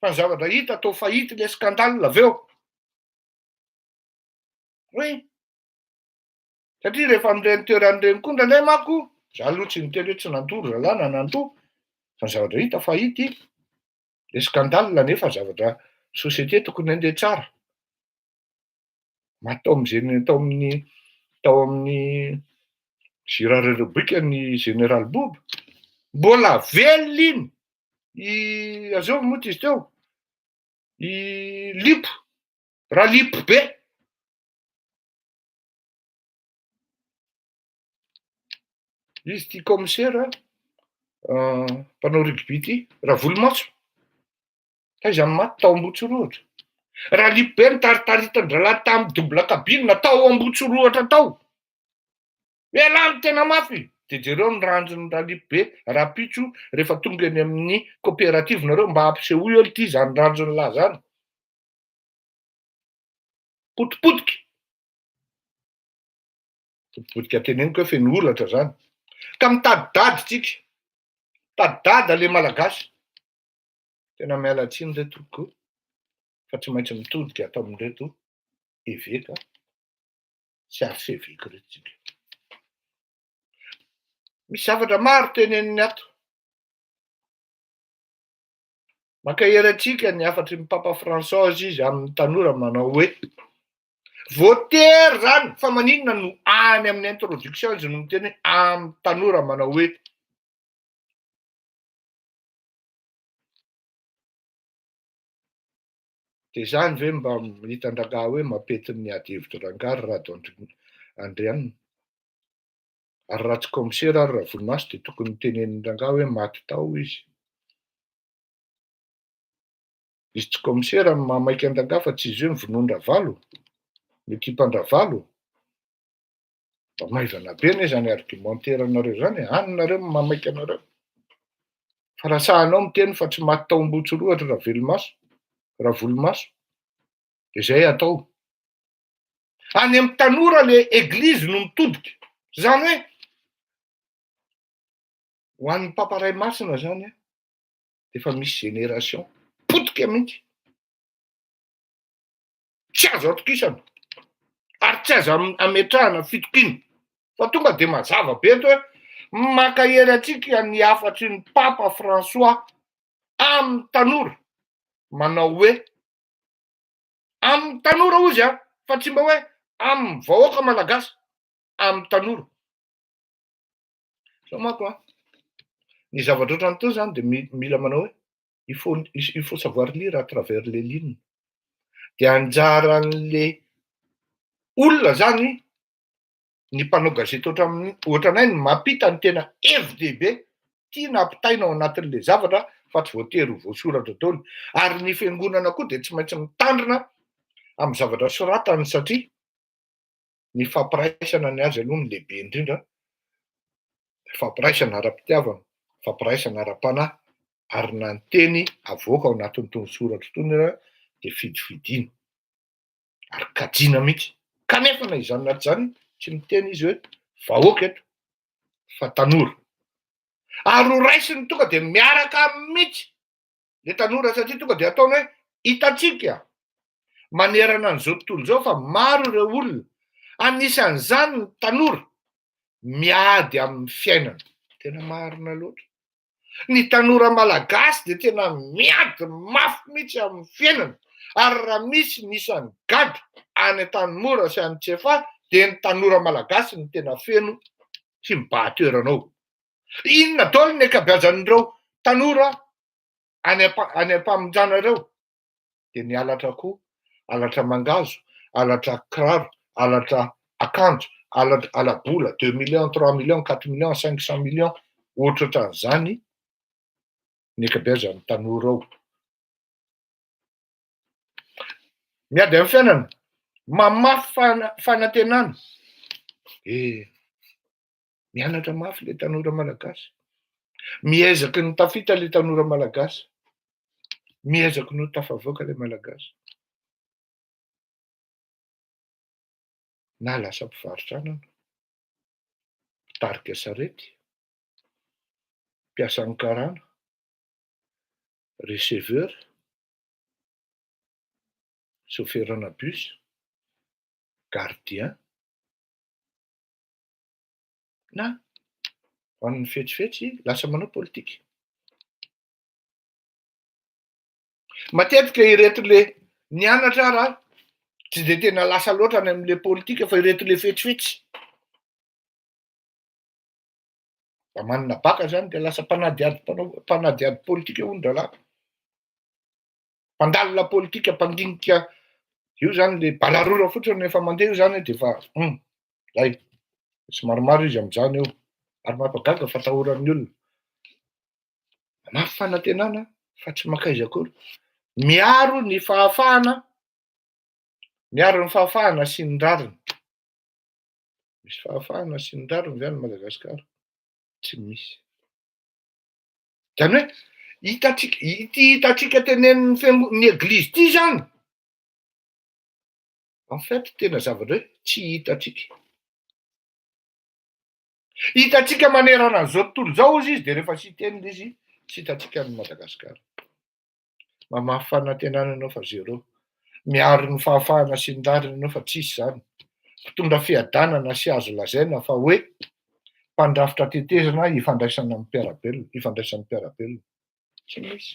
fa ny zavatra hita atao fahity le skandale avy eo oe satria rehefa amin'ireny toeran'ireny koa indraindray manko za aloha tsy niteny hoe tsy nandoro zalahy na nandoro fa ny zavatra hita fahity le skandale nefa zavatra société tokony handeha tsara matao am'izay tao amin'ny Gira Republique ny général Bob mbola velona iny i azovy moa izy teo i lipo raha lipo be izy ty commissaire mpanao rugby ty raha volomaso taiza amin'ny maty tao Ambotsoroatra raha lipo be nitaritaritan-dralahy tamin'ny double cabine natao Ambotsoroatra tao ialany tena mafy de jereo ny ranjony raha lipo be raha pitso rehefa tonga eny amin'ny coopérative nareo mba ampisehoy olo ty zany ranjony lahy zany potipotika teneniko hoe feno olatra zany ka mitadidady tsika tadidady ale malagasy tena miala tsiny reto ko fa tsy maintsy mitodika atao amin'reto eveka sy arseveky reto tsika misy zavatra maro teneniny ato maka heratsika ny afatry ny papa François izy amin'ny tanora manao hoe voatery zany fa maninona no any amin'ny introduction izy no miteny amin'ny tanora manao hoe de zany ve mba hitan-drangah hoe mampety ny ady hevitra rangary raha Andrianina ary raha tsy commissaire ary raha volomaso de tokony teneniny rangah hoe maty tao izy tsy commissaire ny mamaiky an-drangah fa tsy izy hoe mivonon-dravalo mety himpandravalo mba maivana be anie zany argumentaire anareo zany any nareo mamaiky anareo fa raha sahanao miteny fa tsy maty tao Ambotsoroatra raha volomaso de zay atao any amin'ny tanora le eglizy no mitodika zany hoe ho an'ny papa Ray Masina zany efa misy génération potika mihitsy tsy azo atokisana ary tsy azo ametrahana fitokiny fa tonga de mazava be eto hoe maka hery atsika ny afatry ny papa François amin'ny tanora manao hoe amin'ny tanora ozy fa tsy mba hoe amin'ny vahoaka malagasy amin'ny tanora so manko ny zavatra ohatran'to zany de mila manao hoe il faut savoir lire à travers les lignes de anjaran'le olona zany ny mpanao gazety ohatranay ny mampita ny tena hevi-dehibe tiana ampitaina ao anatin'le zavatra fa tsy voatery ho voasoratra daholo ary ny fiangonana koa de tsy maintsy mitandrina amin'ny zavatra soratany satria ny fampiraisana ny azy aloha ny lehibe indrindra fampiraisana ara-pitiavana fampiraisana ara-panahy ary na ny teny avoaka ao anatin'ny tony soratra tony de fidifidiana ary kajiana mihitsy kanefa na izany anaty zany tsy miteny izy hoe vahoaka eto fa tanora ary ho raisiny tonga de miaraka mihitsy le tanora satria tonga de ataony hoe hitatsika manerana an'izao tontolo zao fa maro ireo olona anisan'izany ny tanora miady amin'ny fiainana tena marina loatra ny tanora malagasy de tena miady mafy mihitsy amin'ny fiainana ary raha misy nisany gady any Tanimora sy any Tsefa de ny tanora malagasy ny tena feno sy mibahatoeranao inona daholo ny ankabeazan'ireo tanora any ampamonjana ireo de ny alatra koa alatra mangazo alatra kiraro alatra akanjo alabola 2 millions 3 millions 4 millions 500 millions ohatran'izany ny ankabeazan'ny tanora ao miady amin'ny fiainana mamafy fanantenana Mianatra mafy le tanora malagasy. Miezaky ny tafita le tanora malagasy. Miezaky no tafavoaka le malagasy. Na lasa mpivarotra anana, mpitarika sarety, mpiasan'ny karana, receveur, chauffeurana bus, gardien, na ho an'ny fetsifetsy lasa manao politika. Matetika ireto le nianatra raha tsy de tena lasa loatra any amin'le politika fa ireto le fetsifetsy. Da manana baka zany de lasa mpanadiady politika hono-dralahy. Mpandalina politika, mpandinika, io zany le balarora fotsiny rehefa mandeha io zany de fa zay sy maromaro izy amin'izany eo ary mampagaga fatahoran'ny olona. Mafy fanantenana fa tsy makaiza akory. Miaro ny fahafahana sy ny rariny. Misy fahafahana sy ny rariny zany Madagasikara? Tsy misy. Zany hoe hitatsika tenenin'ny eglizy ity zany, en fait tena zavatra hoe tsy hitatsika. Hitatsika manerana an'izao tontolo zao izy de rehefa tsy hitenina izy tsy hitatsika ny Madagasikara. Mamahy fanantenana ianao fa zéro. Miaro ny fahafahana sy ny rariny ianao fa tsisy zany. Mpitondra fiadanana sy azo lazaina fa hoe mpandrafitra tetezana ifandraisan'ny mpiarabelona. Tsy misy.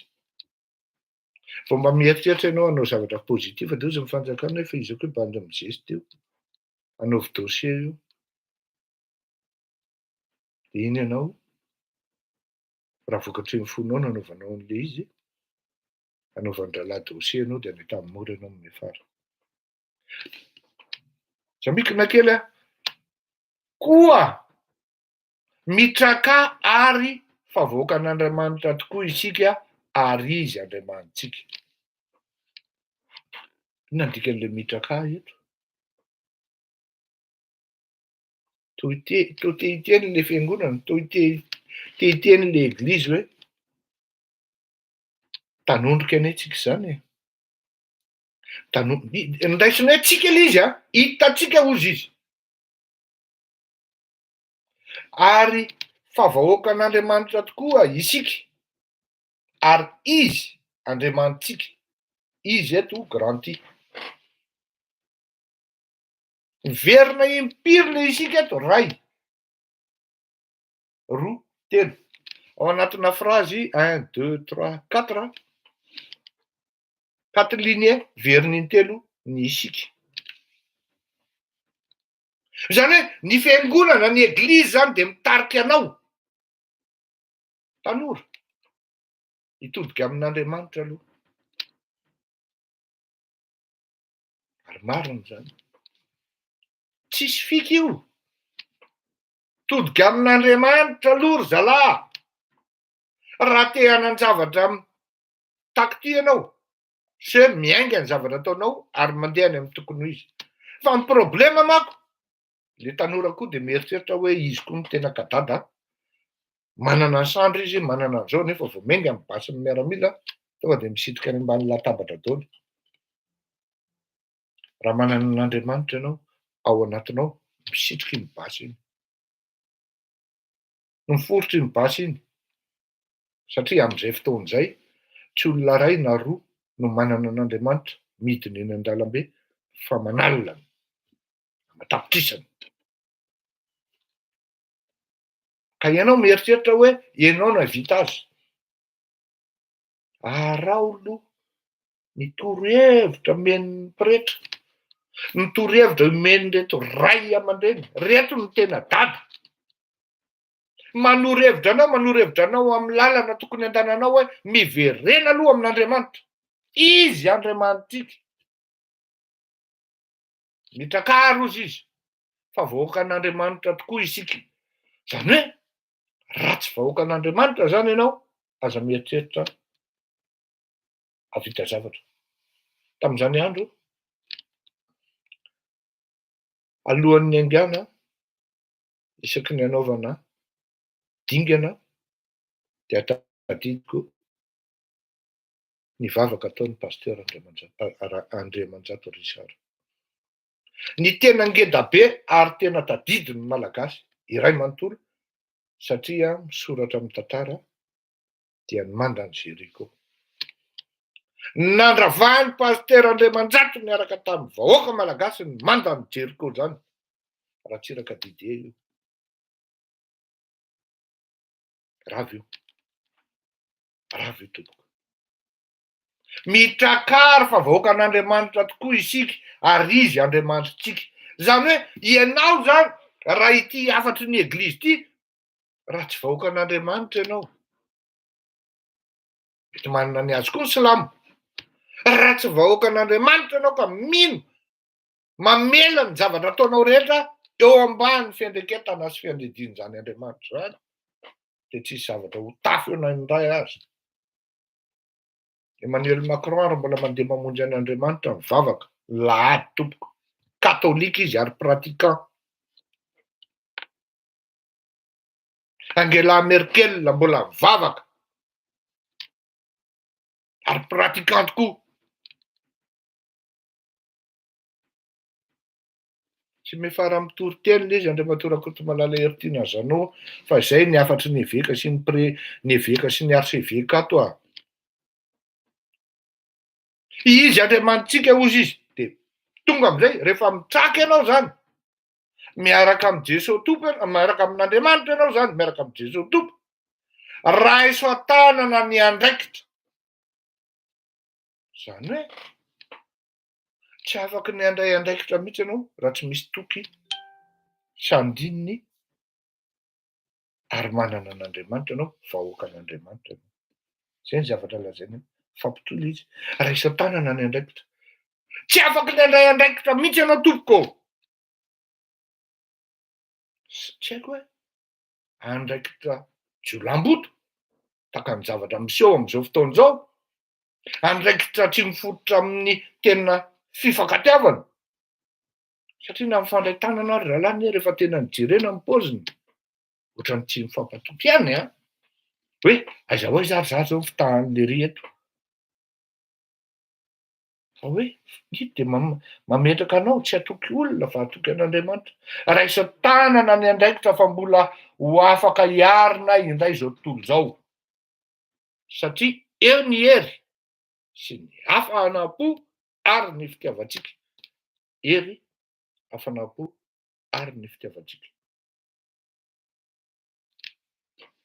Vao mba mieritreritra ianao hanao zavatra pozitiva de ozy ny fanjakana hoe fa izy koa bandy mijesy teo. Hanaovy dossier io. De iny ianao, raha vokatry ny fonao nanaovanao an'le izy, hanaovan-dralahy dossier ianao de any tamin'ny mora ianao miafara. Zamikina kely a. Koa mitraka ary favoakan'Andriamanitra tokoa isika ary izy Andriamanitsika. Inona ny dikan'le mitraka eto? Toy te hiteny le fiangonana, toy te hiteny le eglizy hoe tanondrika anie tsika zany e. Ndraisiny hoe tsika le izy a, hitatsika ozy izy. Ary favahoakan'Andriamanitra tokoa isika ary izy Andriamanitsika. Izy eto garanti. Verina impirina isika eto ray, roa, telo. Ao anatina frazy 1, 2, 3, 4. 4 ligne verina intelo ny isika. Zany hoe ny fiangonana, ny eglizy zany de mitarika anao. Tanora, hitodika amin'Andriamanitra aloha. Ary marina zany. Tsisy fika io. Todika amin'Andriamanitra aloha ry zalahy. Raha te hanan-javatra taky ianao, se miainga ny zavatra ataonao ary mandeha any amin'ny tokony ho izy. Fa ny problema manko, le tanora koa de mieritreritra hoe izy koa no tena kadada. Manana ny sandry izy, manana an'izao nefa vao menga amin'ny basin'ny miaramila tonga de misitrika any ambany latabatra daholo. Raha manana an'Andriamanitra ianao ao anatinao, misitriky ny basy iny. Miforotry ny basy iny. Satria amin'izay fotoana izay tsy olona ray na roa no manana an'Andriamanitra midina eny an-dalambe fa manalina, matapitrisana. Ka ianao mieritreritra hoe ianao no havita azy. Araolo nitorohevitra men'ny pretra, nitorohevitra men'ny reto ray aman-dreny, reto no tena dada. Manoro-hevitra anao amin'ny lalana tokony andananao hoe miverena aloha amin'Andriamanitra. Izy Andriamanitsika. Mitrakaro ozy izy. Favoakan'Andriamanitra tokoa isika. Zany hoe raha tsy vahoakan'Andriamanitra zany ianao, aza mieritreritra havita zavatra. Tamin'izany andro, alohan'ny haingana, isaky ny anaovana dingana dia tadidiko ny vavaka ataon'ny pasteur Andriamanjato Richard. Ny tena ngeda be ary tena tadidiny malagasy iray manontolo satria misoratra amin'ny tantara dia ny mandany Jeriko. Nandravahany pasteur Andriamanjato miaraka tamin'ny vahoaka malagasy ny mandany Jeriko zany. Raha tsiraka Didier io. Ravy io. Ravy io tompoko. Mitrakary fa vahoaka an'Andriamanitra tokoa isika ary izy Andriamanitritsika. Zany hoe ianao zany raha ity afatry ny eglizy ity raha tsy vahoaka an'Andriamanitra ianao. Mety manana ny azy koa ny silamo. Raha tsy vahoaka an'Andriamanitra ianao ka mino mamela ny zavatra ataonao rehetra eo ambany fiandreketana sy fiandrediany zany Andriamanitra zany dia tsisy zavatra ho tafy eo na indray azy. Emmanuel Macron ary mbola mandeha mamonjy an'Andriamanitra mivavaka lahady tompoko. Katolika izy ary pratiquant. Angela Merkel mbola mivavaka ary pratiquant tokoa. Tsy mefara mitory teny izy Andriamantora Kotomalala Ertina Zanô fa izay ny afatry ny eveka sy ny eveka sy ny arseveka ato a. Izy Andriamanitsika ozy izy dia tonga amin'izay rehefa mitraka ianao zany miaraka amin'ny Jesosy tompo, miaraka amin'Andriamanitra ianao zany miaraka amin'ny Jesosy tompo, raha iso tanana ny andraikitra. Zany hoe tsy afaka ny andray andraikitra mihitsy ianao raha tsy misy toky sandininy ary manana an'Andriamanitra ianao, vahoaka an'Andriamanitra ianao. Izay ny zavatra lazaina fampitolo izy. Raha iso tanana ny andraikitra. Tsy afaka ny andray andraikitra mihitsy ianao tompoko. Tsy haiko hoe andraikitra jiolam-boto taka ny zavatra miseho amin'izao fotoana izao. Andraikitra tsy mifototra amin'ny tena fifankatiavana. Satria na mifandray tanana ary lalàna rehefa tena nijerena ny paoziny ohatrany tsy mifampatoky ihany a. Hoe aiza ho aiza ary za zao fitahan'le ry eto. Fa hoe ito dia mametraka anao tsy hatoky olona fa hatoky an'Andriamanitra. Raha iso tanana ny andraikitra fa mbola ho afaka hiarina indray izao tontolo izao. Satria eo ny hery sy ny hafanam-po ary ny fitiavantsika. Hery, hafanam-po ary ny fitiavantsika.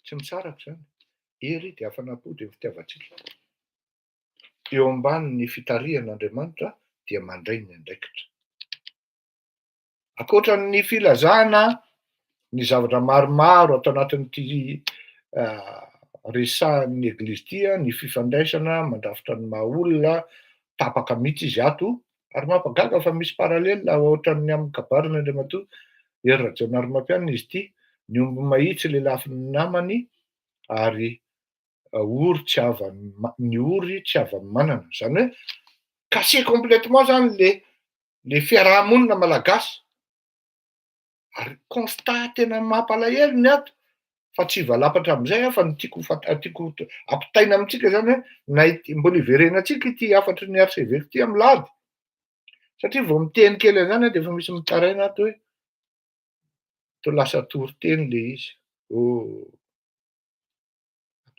Tsy misaraka zany. Hery dia hafanam-po dia ny fitiavantsika. Eo ambanin'ny fitarihan'Andriamanitra dia mandray ny andraikitra. Ankoatran'ny filazana ny zavatra maromaro atao anatin'ity resahan'ny eglizy ity, ny fifandraisana mandrafitra ny maha olona, tapaka mihitsy izy ato ary mampagaga fa misy paralelina ohatran'ny amin'ny kabarin'ny Andriamatoa ery Rajaonarimampianina izy ity, ny omby mahitsy ilay lafin'ny namany ary ny ory tsy avy-ny manana. Zany hoe cassé complètement zany le fiarahamonina malagasy. Ary constat tena mampalahelo ny ato fa tsy valapatra amin'izay fa ny tiako ampitaina amintsika zany hoe na mbola iverenantsika ity afatry ny arseveka ity amin'ny lady. Satria vao miteny kely an'izany dia efa misy mitaraina ato hoe to lasa tory teny le izy.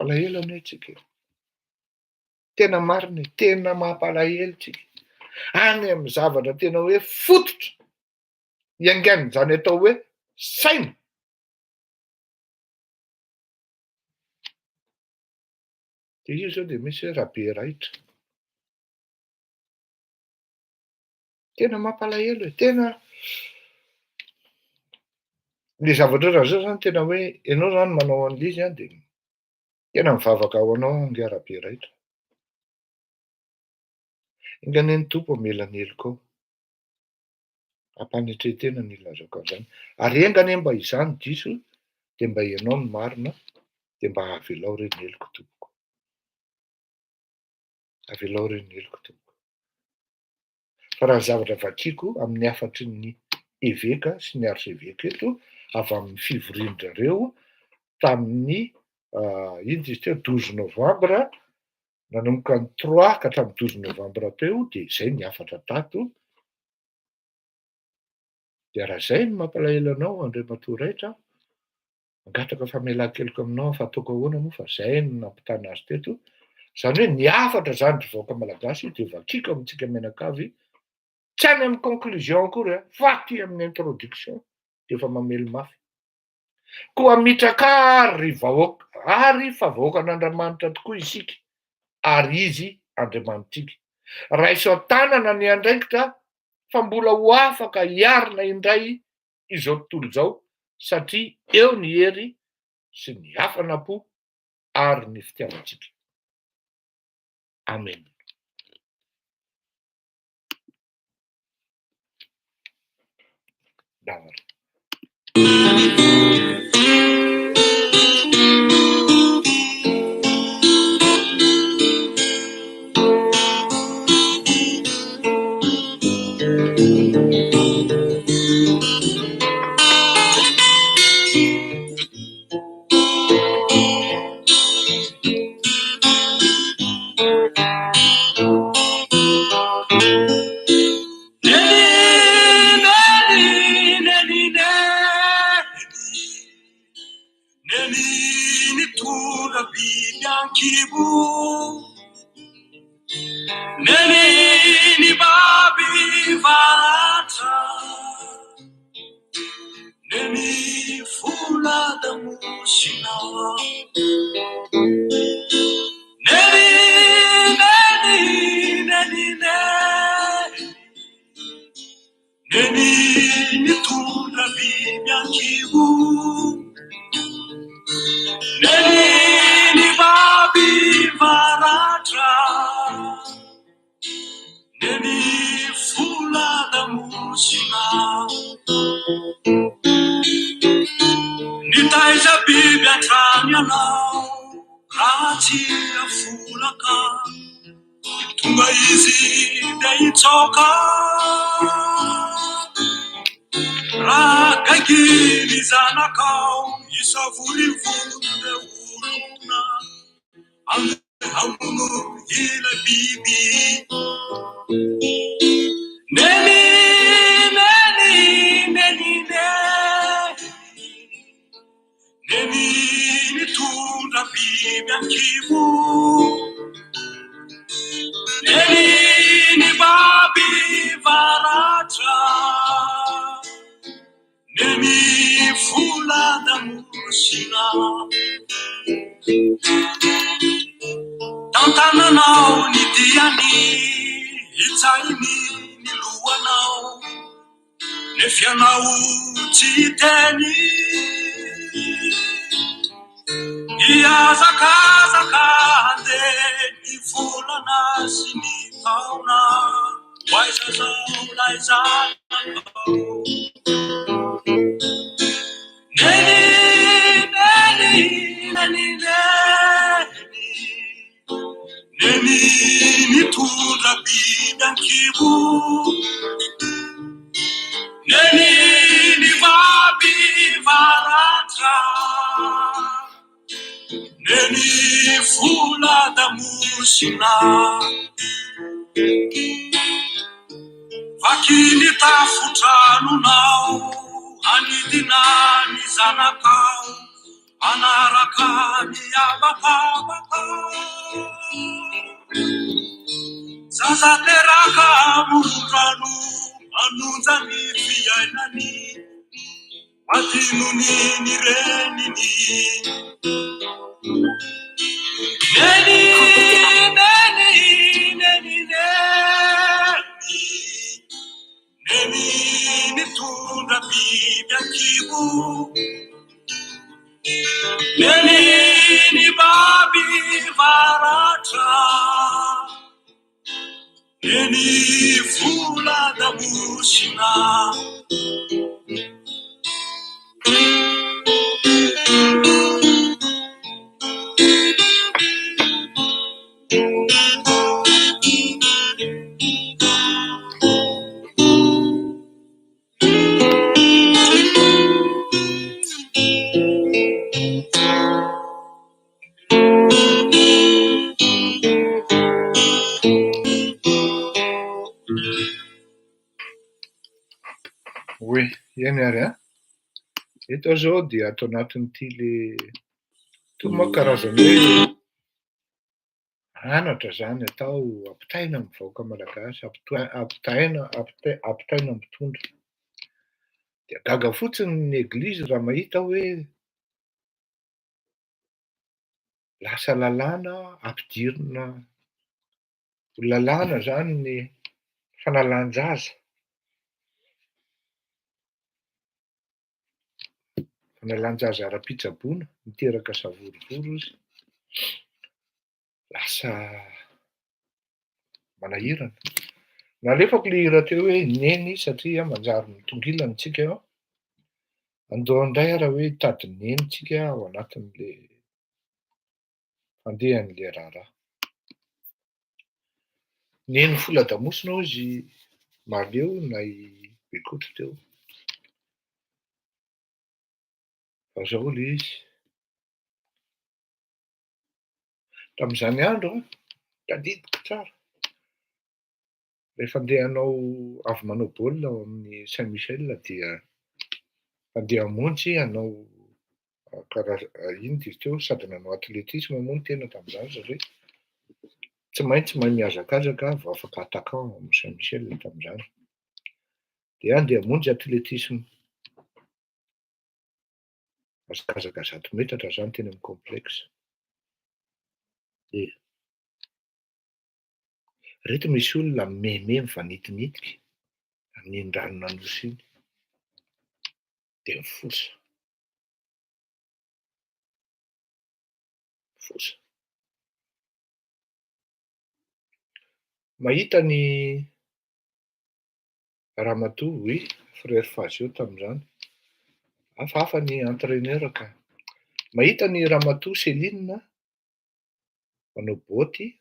Mampalahelo anie tsika. Tena marina, tena mampalahelo tsika. Any amin'ny zavatra tena hoe fototra iaingainy zany atao hoe saina. Dia io zao dia misy hoe rabe raitra. Tena mampalahelo e, tena le zavatra raha zao zany tena hoe ianao zany manao an'izy dia tena mivavaka ao anao ange rabe raitra. Engan'ny tompo amelany heloka ao. Ampanetretena ny ilazako an'izany. Ary engany mba izany diso dia mba ianao ny marina dia mba avelao ireny heloko tompoko. Avelao ireny heloko tompoko. Fa raha zavatra vakiako amin'ny afatry ny eveka sy ny arseveka eto avy amin'ny fivoriandrareo tamin'ny ino izy teo 12 novambra nanomboka ny 3 ka hatramin'ny 12 novambra teo de zay ny afatra tato. De raha zay no mampalahelo anao Andriamatoa Raitra, angataka famelan-keloka aminao fa ataoko ahoana moa fa zay no nampitana azy teto. Zany hoe niafatra zany ry vahoaka malagasy de vakiako amintsika mianakavy, tsy any amin'ny conclusion akory fa aty amin'ny introduction de efa mamelo mafy. Koa mitraka ary vahoaka ary fa vahoakan'Andriamanitra tokoa isika ary izy Andriamanitrika. Raiso tanana ny andraikitra fa mbola ho afaka hiarina indray izao tontolo izao satria eo ny hery sy ny hafanam-po ary ny fitiavantsika. Amen. Davara. Neni babi varata, neni fula da musina, neni tunda bibia kibu, neni babi varata. Neni fula da musina, nitaiza bibia tranyana, ratia fula ka, tunga izi dei toka, rakagiri zanakau, isavuri vune uluna, amunu hila bibi. Neni tunda bibia kibu, neni babi varata, neni fula da musina. Tantana nao ni diani, itaini ni lua nao, nefia nao titeni. Ia zaka ande ni fula na sini pauna, waisa zau laisa neni tunda bibia kibu, neni babi varata, neni fula da musina. Vakini tafutanu nao, anidinani zanakau, anarakani abaka. Sasa teraka muranu, anunza mifia nani, matinu nini renini. Neni tunda bibia kibu, neni babi varata, neni fula da musina. Oe, eny ary a? Eto zao dia ato anatin'ity le toy moa karazany hoe anatra zany atao ampitaina amin'ny vahoaka malagasy, ampitaina amin'ny mpitondra. Dia gaga fotsiny ny eglizy raha mahita hoe lasa lalàna ampidirina ho lalàna zany ny fanalan-jaza. Fanalan-jaza ara-pitsaboana, miteraka savorivory izy. Lasa manahirana. Nalefako le hira teo hoe neny satria manjary mitongilana tsika eo. Andao indray raha hoe hitady neny tsika ao anatin'le fandehan'le raharaha. Neny fola-damosina hoy izy maleo na i Bekotry teo. Fa zao le izy. Tamin'izany andro tadidiko tsara. Rehefa andehanao avy manao baolina ao amin'ny Saint-Michel dia andeha hamonjy hanao inona izy teo sady nanao atletisme moa no tena tamin'izany satria tsy maintsy mahay mihazakazaka vao afaka attaquant amin'ny Saint-Michel tamin'izany. Dia andeha hamonjy atletisme. Hazakazaka 100 metatra zany teny amin'ny complexe. Dia reto misy olona meme mifanitinitika amin'iny ranona nosy iny. Dia mifosa. Mifosa. Mahita ny ramatoa, oui, frère Fazio tamin'izany. Hafahafa ny entraîneur ka. Mahita ny ramatoa Céline manao baoty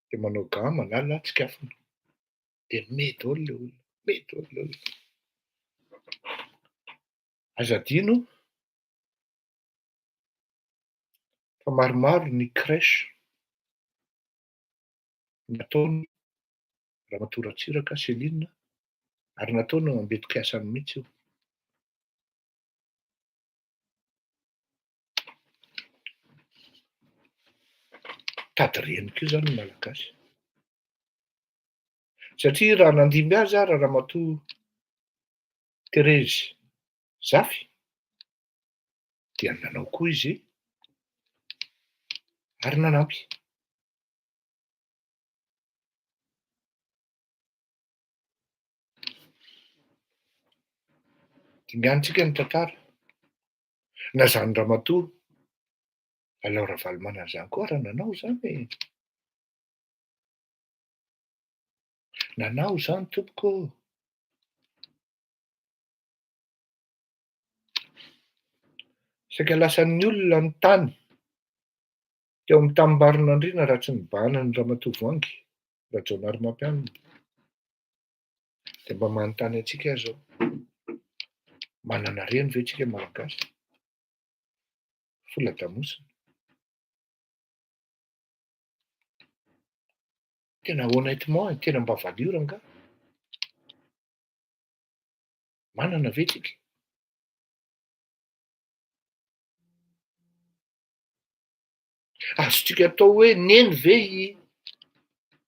dia manao gants manala tsikafona. Dia mety daholo le olona, mety daholo le olona. Aza adino fa maromaro ny crèche nataony ramatoa Ratsiraka Céline ary nataony ambetok'asany mihitsy io. Tady reniko io zany ny malagasy. Satria raha nandimby azy aho raha ramatoa Thérèse Zafy dia nanao koa izy ary nanampy. Dinganitsika ny tantara. Na zany ramatoa Laura Valmana zany koa raha nanao zany. Nanao zany tompoko. Saika lasan'ny olona ny tany teo amin'ny tamimbaron'Andriana raha tsy nibahana ny ramatoa Voangy, Rajaonary Mampianina. Dia mba manontany antsika zao. Manana reny ve tsika malagasy? Fola-damosina. Tena honnêtement, tena mba valio rangaha. Manana ve tsika? Azontsika atao hoe neny ve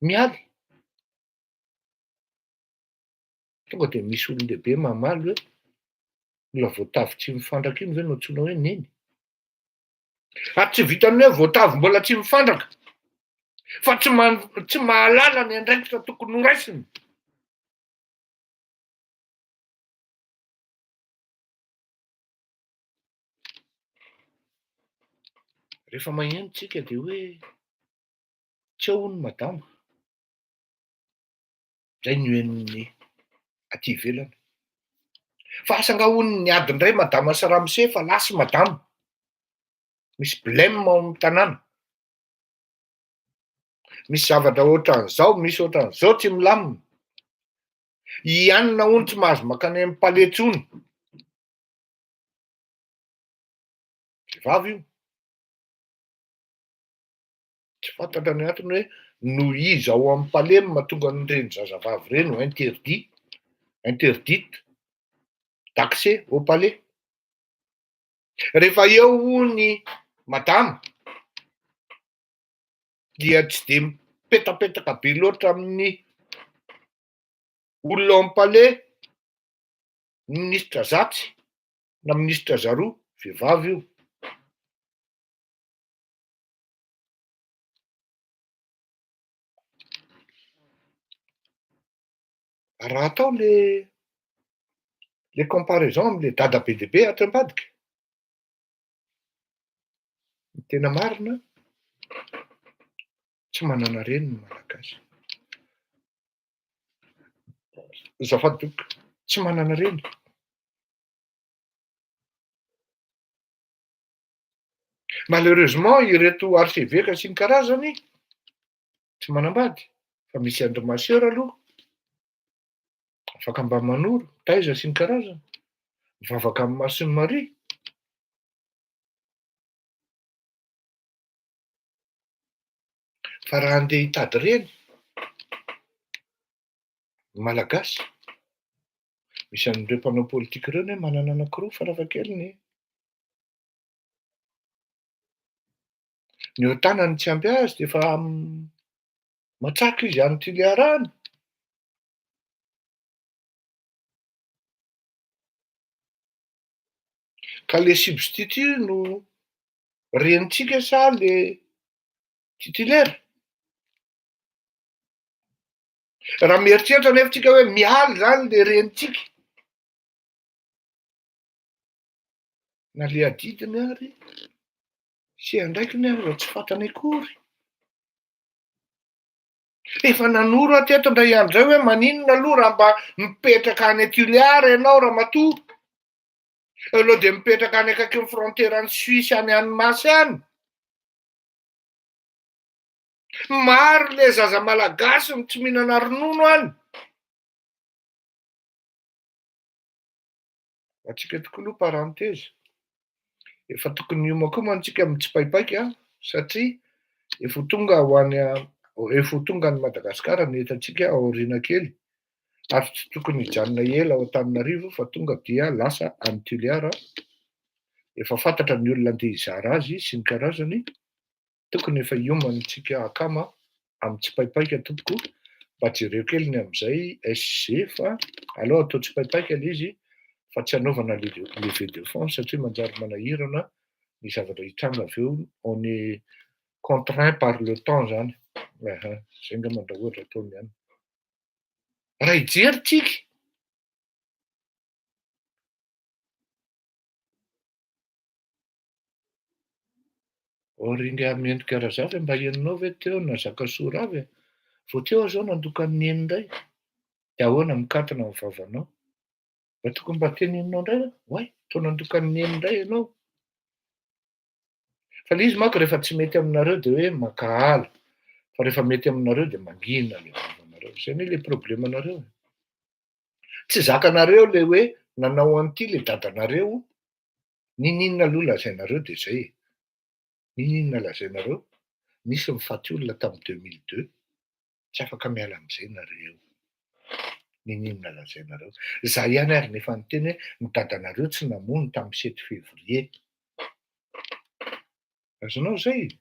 mialy? Tonga dia misy olon-dehibe mamaly hoe mbola voatavy tsy mifandraka iny ve no antsoina hoe neny? Ary tsy vitan'ny hoe voatavy mbola tsy mifandraka fa tsy mahalala ny andraikitra tokony ho raisiny. Rehefa magneno tsika dia hoe tsy eo hono madama. Zay no henon'ny aty ivelany. Fa asa angahoany ny ady indray madama Saramose fa lasy madama. Misy blème ao amin'ny tanàna. Misy zavatra ohatran'izao, misy ohatran'izao tsy milamina. I anina hono tsy mahazo mankany amin'ny paletsony. Vehivavy io. Tsy fantatra ny antony hoe no izy ao amin'ny palais mahatonga an'ireny zazavavy ireny ho interdite. d'accès au palais. Rehefa eo ny madama dia tsy de mipetapetaka be loatra amin'ny olona ao amin'ny palais, minisitra zatsy na minisitra zaroa, vehivavy io. Raha atao le comparaison am'le dada be dia be ato ambadika, ny tena marina tsy manana reny ny malagasy. Azafady tompoko, tsy manana reny. Malheureusement ireto archevêque sy ny karazany tsy manambady, fa misy André Masseur aloha afaka mba manoro, taiza sy ny karazany, mivavaka amin'ny Masiny Maria. Fa raha andeha hitady reny malagasy, misy an'ireo mpanao politika ireo hoe manana anankiroa farafahakeliny. Ny eo tanany tsy ampy azy dia efa matsaka izy any Toliara any. Ka le substitut no renitsika sa le titulaire? Raha mieritreritra nefa tsika hoe mialy zany le renitsika na le adidiny ary, se andraiky nefa tsy fantany akory. Efa nanoro ateto indray andro zay hoe maninona aloha raha mba mipetraka any Toliara ianao ramatoa, aloha de mipetraka any akaiky ny frontière-ny Suisse any Annemasse any. Maro le zaza malagasy ny tsy mihinana ronono any. Atsika tokoloha parenthèse. Efa tokony hioma koa antsika mitsipaipaika satria efa tonga ho any efa tonga any Madagasikara ny etantsika aoriana kely, ary tsy tokony hijanona ela ao Antananarivo fa tonga dia lasa any Toliara. Efa fantatra ny olona andeha hizara azy sy ny karazany, tokony efa hiomantsika akama amin'ny tsipaipaika tompoko, mba jereo kely ny amin'izay SG fa aleo atao tsipaipaika le izy fa tsy hanaovana levée de fonds satria manjary manahirana ny zavatra hitranga avy eo. On est contraint par le temps zany. Zay nga mandrahotra ataony ihany. Raha hijery tsika ringa mendrika razavy mba henonao ve teo na zaka soravy, vao teo zao nandoka ny neny indray, de ahoana mikatona ny vavanao? Mba tokony mba teneninao indray hoe tao nandoka ny neny indray ianao. Fa le izy manko rehefa tsy mety aminareo de hoe maka ala, fa rehefa mety aminareo de mangina le vavanareo. Zay anie le problemanareo. Tsy zakanareo le hoe nanao an'ity le dadanareo, ninona aloha lazainareo de zay. Ninona lazainareo? Nisy mifaty olona tamin'ny 2002, tsy afaka miala amin'izay nareo. Ninona lazainareo? Za ihany ary nefa niteny hoe ny dadanareo tsy namono tamin'ny 7 février. Azonao zay?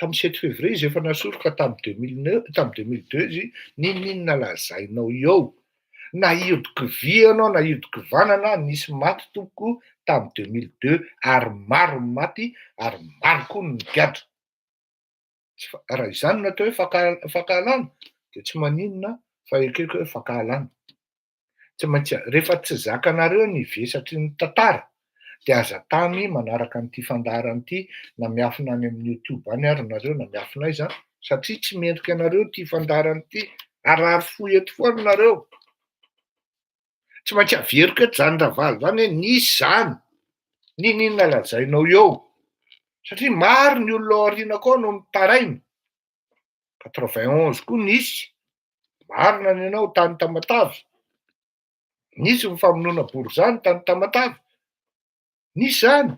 Tamin'ny 7 février izy efa nasoroka tamin'ny 2002 izy, ninona lazainao eo? Na iodi-kivy ianao na iodi-kivanana nisy maty tompoko tamin'ny 2002 ary maro ny maty ary maro koa ny nigadra. Raha izany no atao hoe fakahalana de tsy maninona fa ekeko hoe fakahalana. Tsy maintsy rehefa tsy zakanareo ny vesatry ny tantara de aza tany manaraka an'ity fandaharana ity, na miafina any amin'ny YouTube any ary nareo na miafina aiza, satria tsy mendrika anareo ity fandaharana ity, arary fo eto foana nareo. Tsy maintsy averiko eto zany Ravaly zany hoe nisy zany, ninona lazainao eo? Satria maro ny olona ao aoriana koa no mitaraina. 91 koa nisy, marina ny anao tany Tamatavy, nisy ny famonoana Borizany tany Tamatavy, nisy zany,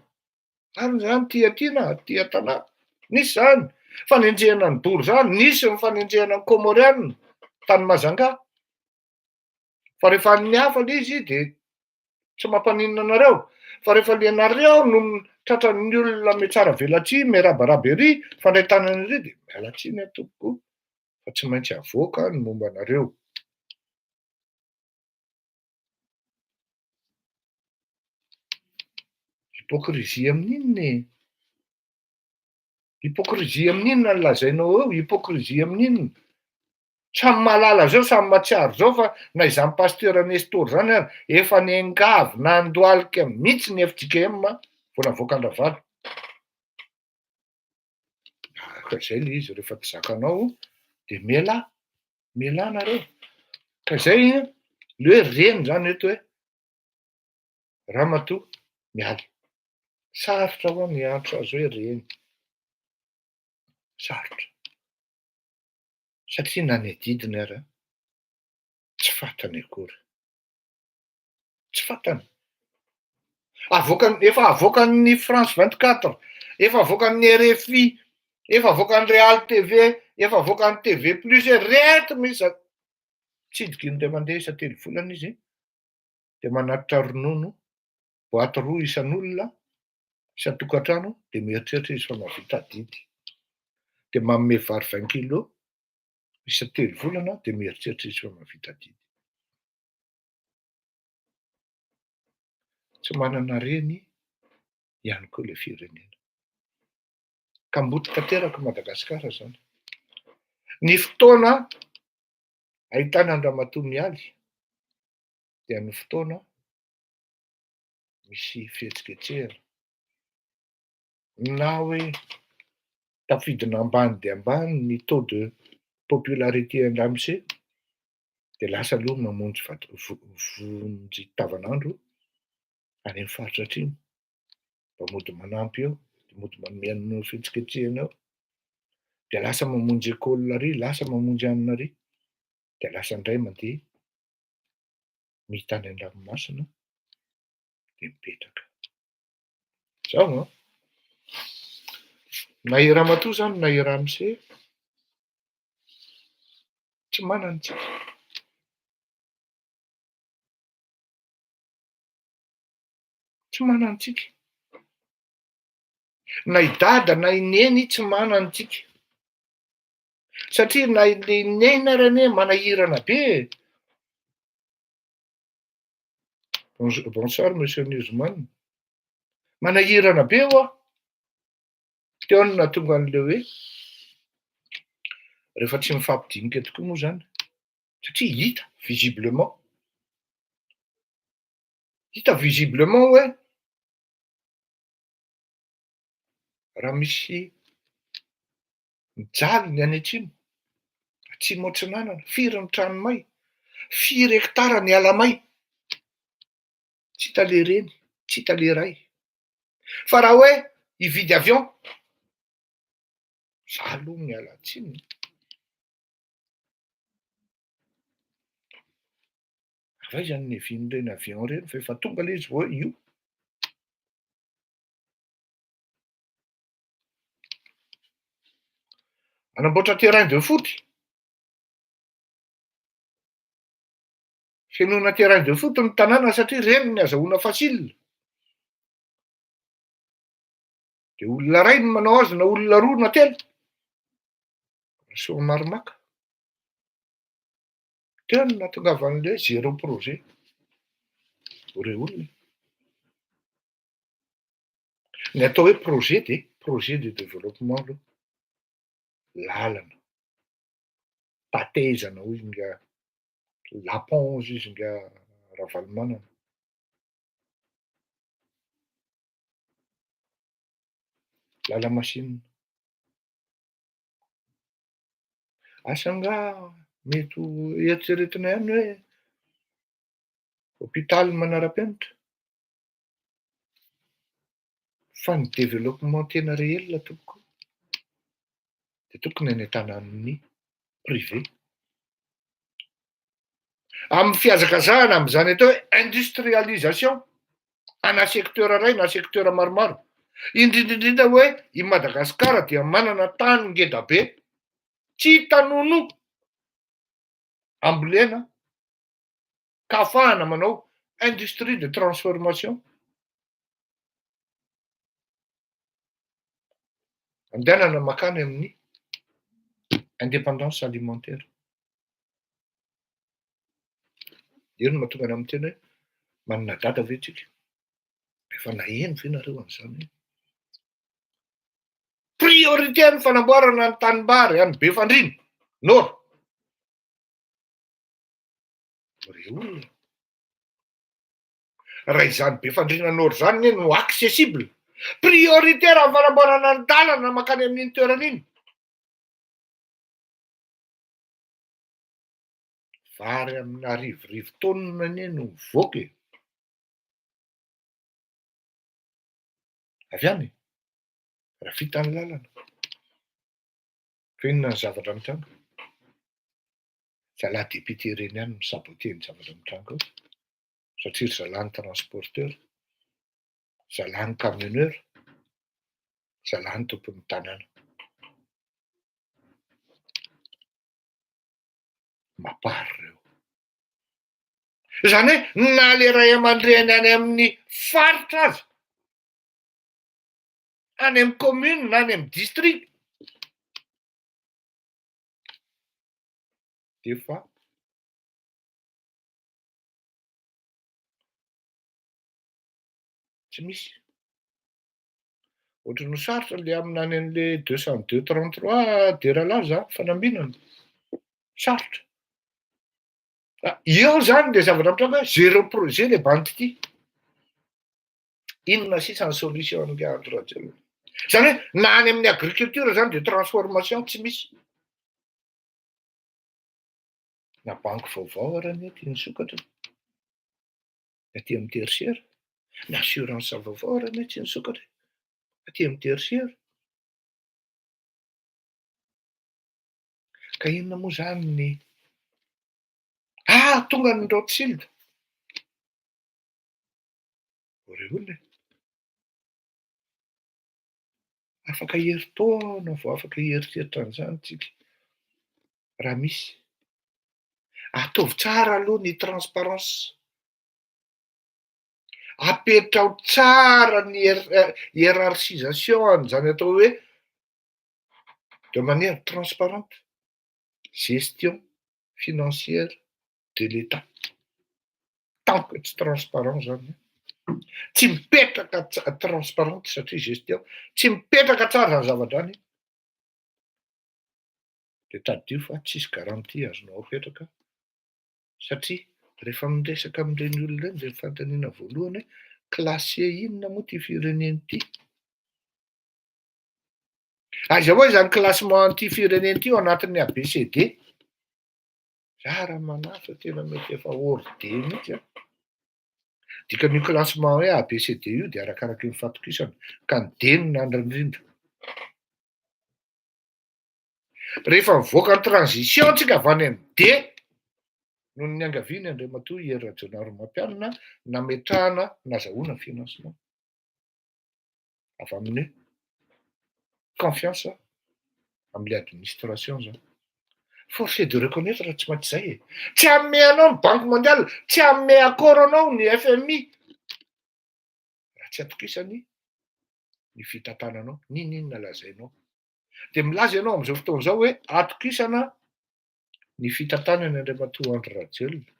ary zany ty an-tanà, nisy zany. Fanenjehana ny Borizany, nisy ny fanenjehana ny Komoriana tany Mazanga. Fa rehefa ny hafa le izy dia tsy mampaninona anareo. Fa rehefa le anareo no tratran'ny olona me tsara velatsy me rabaraba ery fandray tanana ery dia miala tsiny tompoko fa tsy maintsy avoaka ny momba anareo. Hipokrizia amin'inona e? Hipokrizia amin'inona no lazainao eo? Hipokrizia amin'inona? Samy mahalala zao, samy matsiaro zao fa na izany pasteur Nestor zany ary efa niangavy nandohalika mihitsy ny FJKM vao navoaka Andravalo. Ka izay le izy rehefa tsy zakanao dia miala nareo. Ka izay le hoe reny zany eto hoe Ramatoa miala. Sarotra ho ny antso azy hoe reny. Sarotra. Satria na ny adidiny ary tsy fantany akory. Tsy fantany. Efa avoakan'ny France 24, efa avoakan'ny RFI, efa avoakan'ny Real TV, efa avoakan'ny TV Plus reto mihitsy tsidika indray mandeha isa-telo volana izy dia manatitra ronono boaty 2 isan'olona isan-tokantrano dia mieritreritra izy fa mahavita didy. Dia manome vary 20 kilo isa-telo volana dia mieritreritra izy fa mahavita didy. Tsy manana reny ihany koa ilay firenena. Ka mboty tanteraka Madagasikara zany. Ny fotoana ahitana Andramatoa mialy dia ny fotoana misy fihetsiketsehana na hoe tafidina ambany dia ambany ny taux de popularité an-damose dia lasa aloha mamonjy vonjy tavanandro any amin'ny faritra atrimo mba mody manampy eo, mody manome an'ny fihetsiketsehana eo, dia lasa mamonjy école ary, lasa mamonjy anina ary, dia lasa indray mandeha mitany an-dranomasina dia mipetraka. Zao na i Ramatoa zany na i Ramose tsy manana tsika. Tsy manana tsika. Na i dada na i neny tsy manana tsika. Satria na ilay neny ary anie manahirana be. Bonsoir monsieur Newsman. Manahirana be hoa. Teo no nahatonga an'ilay hoe rehefa tsy mifampidinika tokoa moa zany. Satria hita visiblement hoe raha misy mijaly ny any atsimo Atsinanana, firy ny Tranonay, firy hektara ny Alamay, tsy hita le reny, tsy hita le ray. Fa raha hoe hividy avion, za aloha miala tsiny. Avaizany ny hivian'ireny avion ireny fa efa tonga le izy vao io. Anamboatra terrain de foot. Fihainoana terrain de foot ny tanàna satria reny ny azahoana facile. Dia olona ray no manao azy na olona roa na telo. Soa marimaka. Teo no nahatongavan'ilay zéro projet. Ireo olona. Ny atao hoe projet dia projet de développement aloha. Lalana. Tatezana hoy nga laponzy izy nga Ravalomanana. Lala-masinina. Asa nga mety eritreretina ihany hoe hôpitaly manara-penitra. Fa ny développement tena réel tompoko dia tokony any an-tanan'ny privé. Amin'ny fihazakazahana amin'izany atao hoe industrialisation ana secteur ray na secteur maromaro. Indrindrindrindra hoe i Madagasikara dia manana tany ngeda be tsy tanono ambolena ka ahafahana manao industrie de transformation. Andehanana makany amin'ny indépendance alimentaire. Io no mahatonga ana amin'ny tena hoe manana dada ve tsika? Efa naheno ve nareo an'izany? Priorité ny fanamboarana ny tanimbary any Befandriana Nord. Reo olona. Raha izany Befandriana Nord zany no accessible. Priorité raha fanamboarana ny dalana makany amin'iny toerana iny. Vary amina rivorivo taonina anie no mivoaka e. Avy any raha vita ny lalana. Fa inona ny zavatra mitranga? Zalahy député reny ihany misabote ny zavatra mitranga ao. Satria zalahy transporteur, zalahy camionneur, zalahy tompon'ny tanàna. Mapary reo. Zany hoe na le ray aman-dreny any amin'ny faritra aza, any amin'ny commune na any amin'ny district, defa tsy misy. Ohatry ny sarotra le aminany an'le 202-33 Deralaza fanambinana. Sarotra. Io zany le zavatra mitranga zéro projet le banditti. Inona sisa ny solution ny Andry Rajoelina? Zany hoe na any amin'ny agriculture zany de transformation tsy misy. Na banky vaovao ary ny ety nisokatra. Aty amin'ny tertiaire. Na assurance vaovao ary ny ety nisokatra. Aty amin'ny tertiaire. Ka inona moa zany ny tonga ny Rothschild. Reo olona. Afaka heritaona vao afaka heritreritra an'izany tsika. Raha misy. Ataovy tsara aloha ny transparence. Apetrao tsara ny hiérarchisation, zany atao hoe de manière transparente, gestion financière de l'État. Tant que tsy transparent zany. Tsy mipetraka transparente satria gestion, tsy mipetraka tsara ny zavatra any. De taddio fa tsisy garantie azonao apetraka. Satria rehefa miresaka amin'ireny olona ireny dia fantaniana voalohany hoe classe inona moa ty fireneny ity. Aiza hoe izany classement ty fireneny ity ao anatin'ny ABCD. Zara manafa tena mety efa hors D mihitsy. Dikan'io classement hoe ABCD io dia arakaraky ny fatokisana ka ny D no nandrindrindra. Rehefa mivoaka ny transition tsika avy any amin'ny D noho ny angaviany Andriamatoa Hery Rajaonarimampianina nametrahana nazahoana financement. Avy amin'ny confiance amin'ilay administration zany. Forcé de reconnaître raha tsy maintsy zay e. Tsy hamme anao ny Banque mondiale, tsy hamme accord anao ny FMI. Raha tsy atokisany ny fitantananao, ninona lazainao. De milaza ianao amin'izao fotoana izao hoe atokisana ny fitantanany Andriamatoa Andry Rajoelina.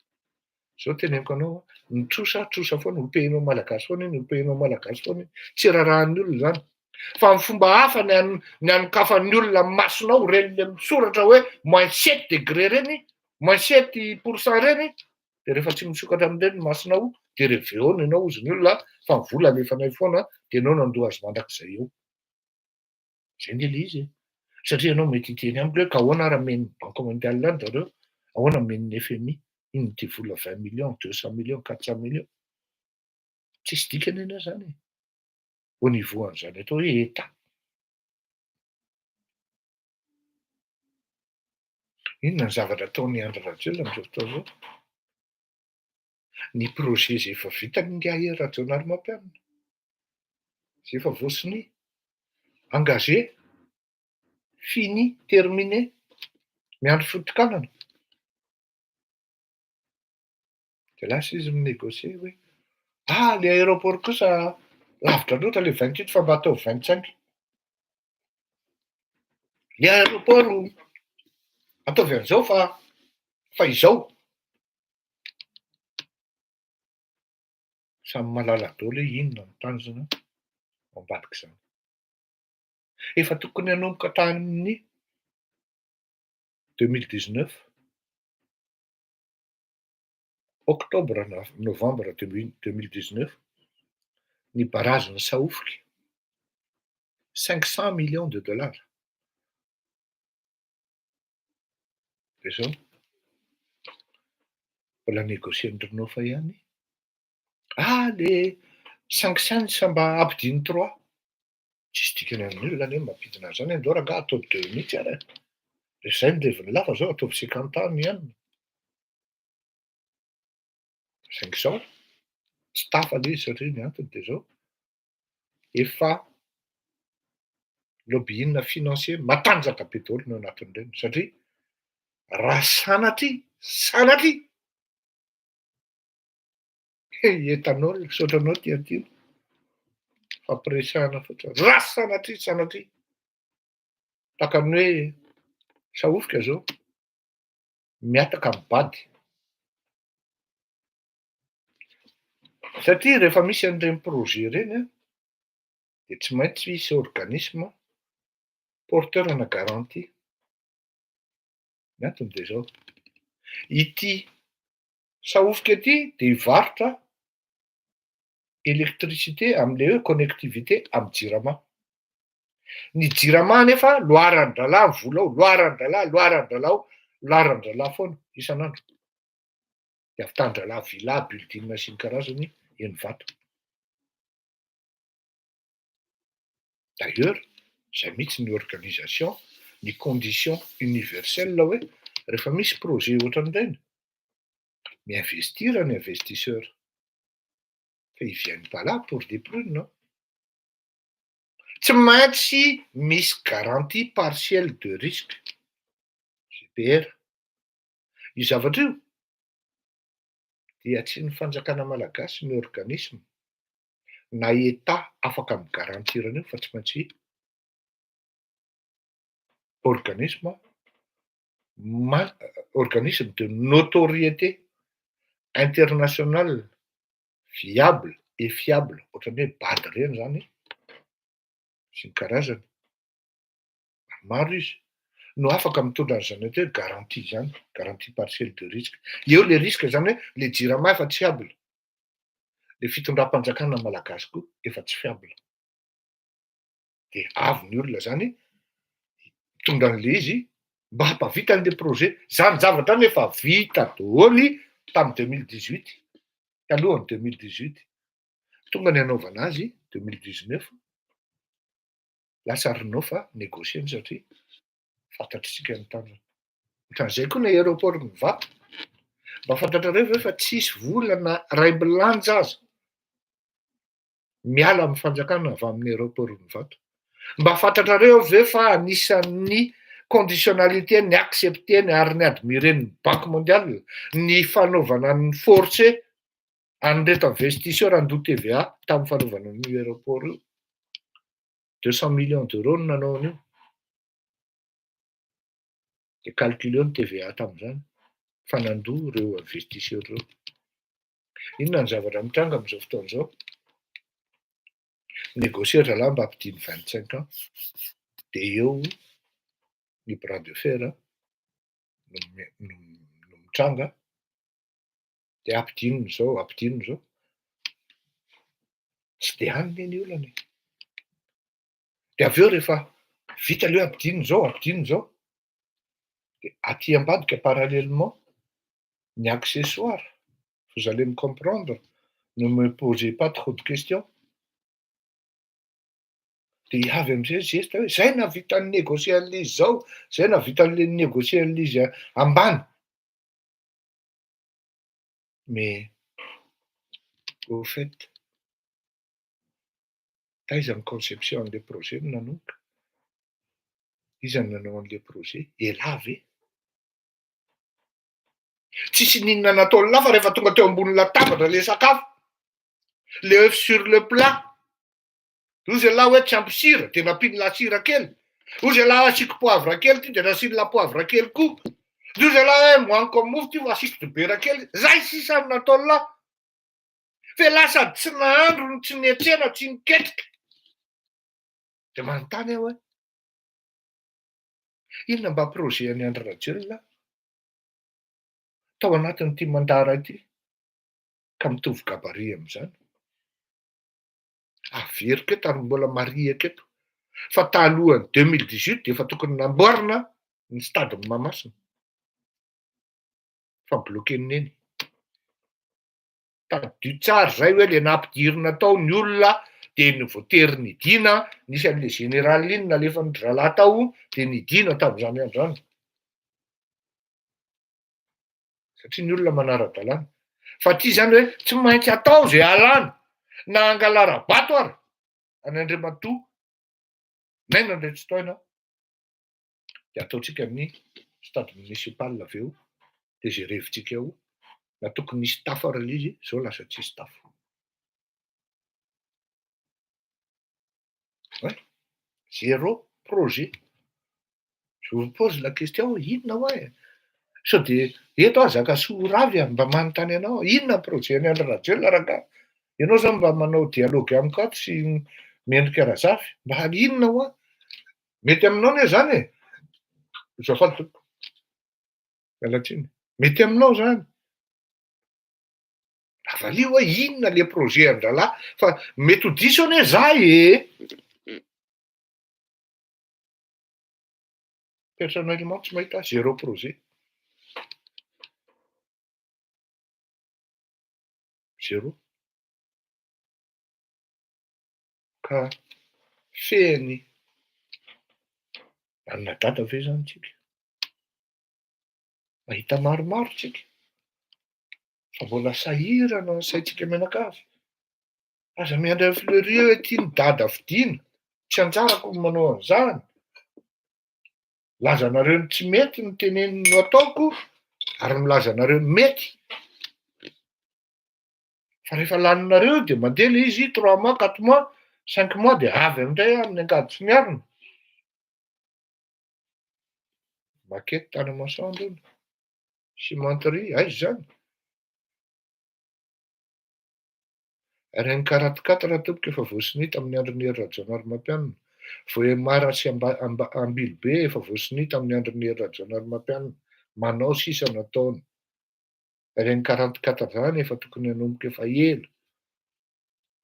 Zao teneniko anao, ny trosa foana, olompenao malagasy foana iny, olompenao malagasy foana iny. Tsy rarahan'ny olona zany. Fa ny fomba hafa ny anokafan'ny olona masonao reny le misoratra hoe -7 degré reny, -7% reny, de rehefa tsy misokatra amin'ireny ny masonao, de reveony ianao ozy ny olona fa ny vola alefanay foana de ianao nandoa azy mandrakizay eo. Zay ny le izy. Satria ianao mety hiteny amiko hoe ka ahoana raha men'ny Banque mondiale any zareo, ahoana men'ny FMI, iny ty vola 20 millions, 200 millions, 400 millions. Tsisy dikany ena zany e. Au niveau an'izany atao hoe État. Inona ny zavatra ataon'ny Andry Rajoelina amin'izao fotoana izao? Ny projet izay efa vitany nga Hery Rajaonarimampianina. Izay efa voasiny, engagé, fini, terminé, miandry fotokanana. De lasa izy minégocie hoe le aéroport kosa lavitra loatra le 28 fa mba atao 25. Le aéroport ataovy an'izao fa izao. Samy malala daholo hoe inona no tanjona ao ambadik'izany. Efa tokony hanomboka tamin'ny 2019, oktobra na novambra 2019, ny barazina Saofika 500 millions de dollars. De zao mbola négocien'ny Renault fa ihany. Le 500 sa mba ampidiny 3. Tsisy dikany amin'io zany hoe mampidina an'izany andao rangahy atao 2 mihitsy ary. De zay ny leviny lava zao ataovy 50 ans ihany. Saingy zao tsy tafa le izy satria ny antony de zao efa lobbying financier matanjaka be daholo no anatin'ireny satria raha sanatry etanol saotranao tiatio fampiresahana fotsiny raha sanatry taka amin'ny hoe Saofika zao miataka mibady satria rehefa misy an'ireny projet ireny de tsy maintsy misy organisme porteur na garantie. Ny antony de zao ity Saofika ity de hivarotra électricité am'le hoe connectivité amy JIRAMA. Ny JIRAMA nefa loharan-dralà vola ao, loharan-dralà foana isan'andro. De avitan-dralà villa, building sy ny karazany eny vato. D'ailleurs, zay mihitsy ny organisation, ny condition universelle hoe rehefa misy projet ohatran'ireny, miinvestir ny investisseur. Fa ils viennent pas là pour des prunes. Tsy maintsy misy garantie partielle de risque, GPR. Io zavatra io dia tsy ny fanjakana malagasy ny organisme na État afaka migarantir an'io fa tsy maintsy organisme de notoriété internationale viable et fiable, ohatran'ny hoe BAD reny zany sy ny karazany. Maro izy no afaka mitondra an'izany atao hoe garantie zany, garantie partielle de risque. Eo le risque zany hoe le JIRAMA efa tsy fiable, le fitondram-panjakana malagasy koa efa tsy fiable. De avy ny olona zany mitondra an'le izy mba hampavita an'le projet. Zany zavatra ny efa vita daholo tamy 2018, talohany 2018. Tonga ny anaovana azy 2019. Lasa Renault fa négocieny satria fantatritsika ny tanjona. Ohatran'izay koa ny aéroport mivato. Mba fantatrareo ve fa tsisy volana ray milanja aza miala amin'ny fanjakana avy amin'ny aéroport mivato. Mba fantatrareo ve fa anisan'ny conditionnalité ny accepteny ary ny admiren'ny Banque mondiale ny fanaovana ny forcé an'ireto investisseur andoha TVA tamin'ny fanaovana an'io aéroport io. 200 millions d'euros no nanao an'io. De calculeo ny TVA tamin'izany fa nandoa ireo investisseur ireo. Inona ny zavatra mitranga amin'izao fotoana izao? Négocier zalahy mba hampidiny 25 ans. De eo ny bras de fer no mitranga de ampidininy zao. Tsy de haniny ny olana. De avy eo rehefa vita le hoe ampidininy zao, de aty ambadika parallèlement ny accessoire, vous allez me comprendre, ne me posez pas trop de questions. De avy am'izay geste hoe zay nahavita ny négocier an'le izy zao, zay nahavita an'le négocier an'le izy ambany. Mais au fait, taiza ny conception an'le projet no nanomboka? Iza no nanao an'le projet? Ela ve? Tsisy ninona nataony lafa rehefa tonga teo ambony latabatra le sakafo. Le œuf sur le plat. Ozy laha hoe tsy ampy sira de nampiny la sira kely. Ozy laha asiko poivre kely ty de nasiny la poivre kely koa. Ozy laha hoe mohaniko amin'ny mofo ty fa asiko dibera kely. Zay sisa nataony laha. Fe lasa tsy nahandro no tsy niantsena tsy niketrika. De manontany aho hoe inona mba projet any Andry Rajoelina tao anatin'ity mandara ity ka mitovy gabaria amin'izany. Averiko eto ary mbola mariaka eto. Fa talohany 2018 de efa tokony namboarina ny stade Mahamasina. Fa bloqué neny. Tadio tsara zay hoe le nampidirina tao ny olona de ny voatery nidina, nisy an'le général iny nalefa ny drala tao de nidina tamin'izany andro zany. Satria ny olona manara-dalàna. Fa ty zany hoe tsy maintsy atao zay alàna. Na angalara bato ary any Andriamatoa. Naina indray tsy tao ianao. De ataotsika ny stade municipal avy eo. De zay revitsika eo. Na tokony nisy tafo ary le izy, zao lasa tsisy tafo. Ouais. Zéro projet. Je vous pose la question, inona hoe? Sao de eto aho zaka soravy mba manontany anao, inona projet ny Andry Rajoelina raha ianao zany mba manao dialogue amiko ato sy mendrika razafy, mba inona hoa? Mety aminao ne zany e? Zafady tompoko. Mialatsiny. Mety aminao zany. Avalia hoe inona le projet an-dralahy fa mety ho diso ane zay e. Personnellement tsy mahita zéro projet. Zéro. Ka feny anona data ve zany tsika? Mahita maromaro tsika. Fa mbola sahirana ny saitsika menakavy. Aza miandry amin'ny fleury hoe tiany dada fidina. Tsy anjarako ny manao an'izany. Lazanareo ny tsy mety ny teneny no ataoko ary milazanareo ny mety. Fa rehefa laninareo de mandeha le izy 3 mois, 4 mois, 5 mois de avy amindray amin'ny angady sy ny arina. Maquette Tanamasoandro, cimenterie, aiza zany? Reny 44 tompoko efa voasinita amin'ny andron'ny Hery Rajaonarimampianina. Voemara sy Ambilobe efa voasinita amin'ny andron'ny Hery Rajaonarimampianina. Manao sisa nataony. Reny 44 zany efa tokony hanomboka efa ela.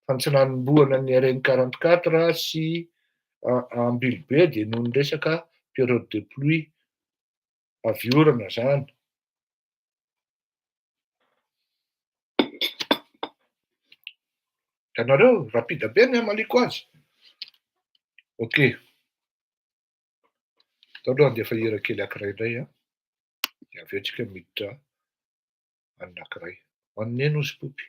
Fa tsy nanomboana ny reny 44 sy Ambilobe de noho ny resaka période de pluie. Avy orana zany. Ianareo rapida be ny amaliko azy. Ok. Tao aloha andefa hira kely ankiray indray a. De avy eo tsika miditra anankiray. Hoan'ny ozy popy.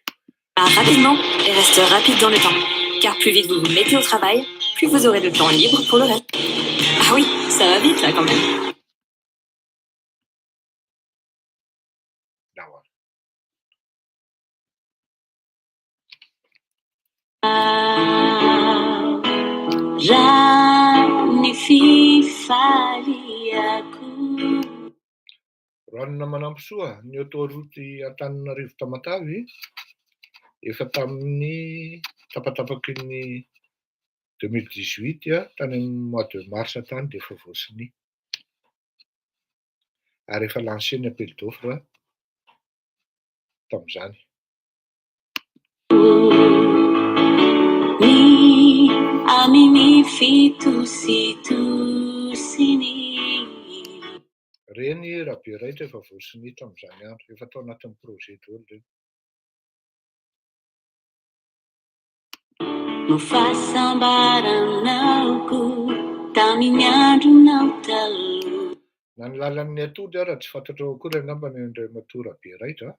Rapidement et reste rapide dans le temps. Car plus vite vous vous mettez au travail, plus vous aurez de temps libre pour le reste. Ah oui, ça va vite là quand même. Rany fifaliako. Ranona manampy soa ny autoroute Antananarivo Tamatavy efa tamin'ny tapatapaky ny 2018 tany amin'ny mois de mars tany de efa voasiny. Ary efa lancé ny appel d'offre tamin'izany. Aminy fitositosiny. Reny raha be raitra efa voasiny tamin'izany andro, efa tao anatin'ny projet daholo reny. No fahasambaranaoko tamin'ny andronao taloha. Na ny lalan'ny atody ara tsy fantatrao akory angamba ny indray matora be raitra.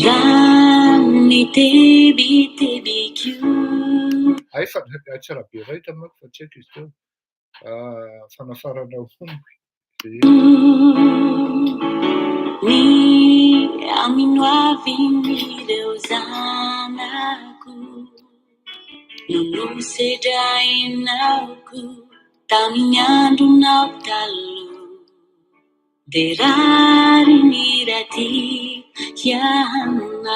Rany tebitebiko. Ay fa tsy raha be raitra manko fa tsy haiko izy teo. fanafarana omby. Ny amino avy ireo zanako no sedrainako tamin'ny andronao taloha, de rary ny raty hianao,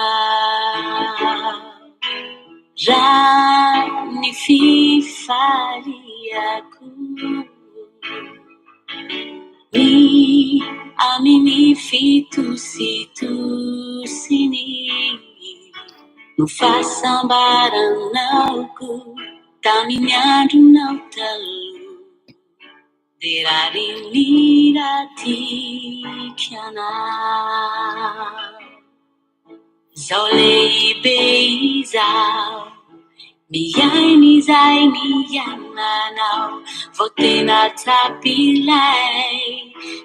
raha ny fifaliako ny amin'ny fitositosiny no fahasambaranaoko tamin'ny andronao taloha, de rary ny ratikanao. Zao lehibe izao miainy izay niainanao, vao tena tsapilay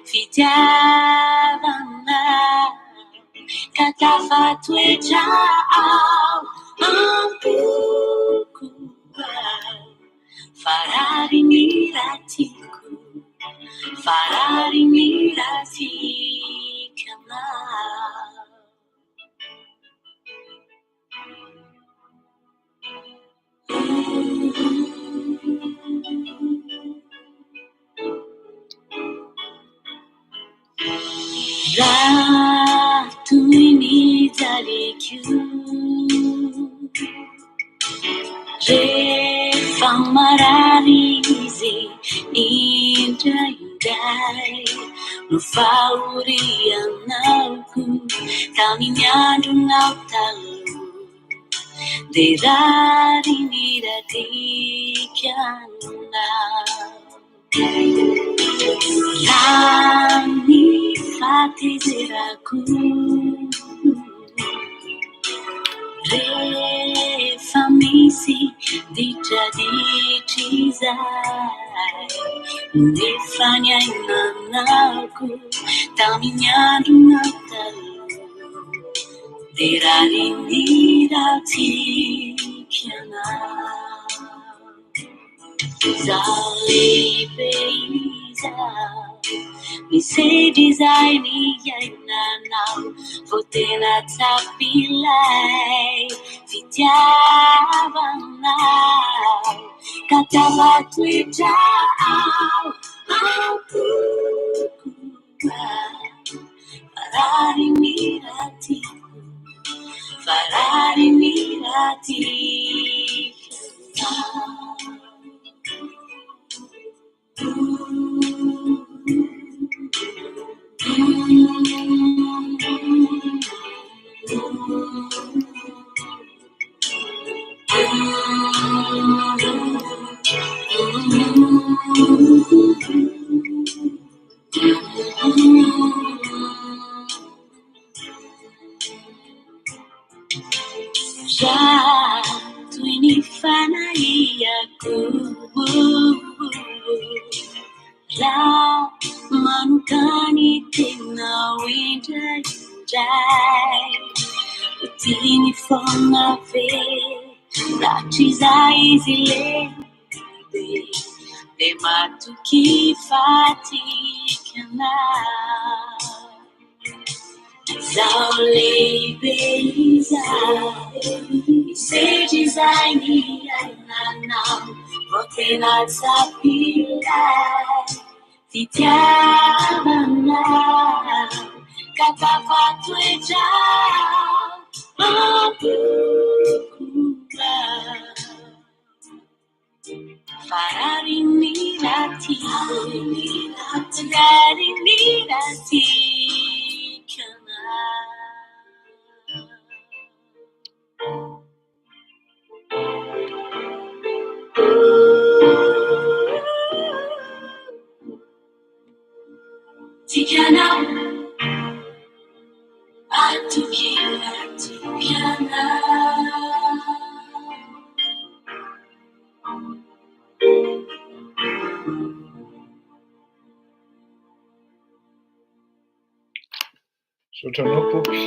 fitiavanao, ka tafatoetrao ampoko ao, farary ny ratiko, farary ny ratikanao. Raha toy ny zarikio rehefa marary izy indraindray, no fahorianaoko tamin'ny andronao taloha, de rary ny ratikanao. Raha ny fatezerako rehefa misy ditraditry izay, nefa niainanako tamin'ny andronao taloha, de rary ny ratikanao. Zao lehibe izao misedy izay niainanao, vao tena tsapilay fitiavanao, ka tafatoetrao ampoko ao, farary ny ratiko, farary ny ratikanao. Raha toy ny fanahiako, raha manokany tenao indraindray, ho tiany foana ve ratrizay izy lehibe, de matoky fatikanao. Zao lehibe izao misedy izay niainanao, vao tena tsapilay fitiavanao, ka tafatoetrao ampoko ao, farary ny ratiko, farary ny ratikanao. Tikanao atoky ratikanao. Sotranao popy.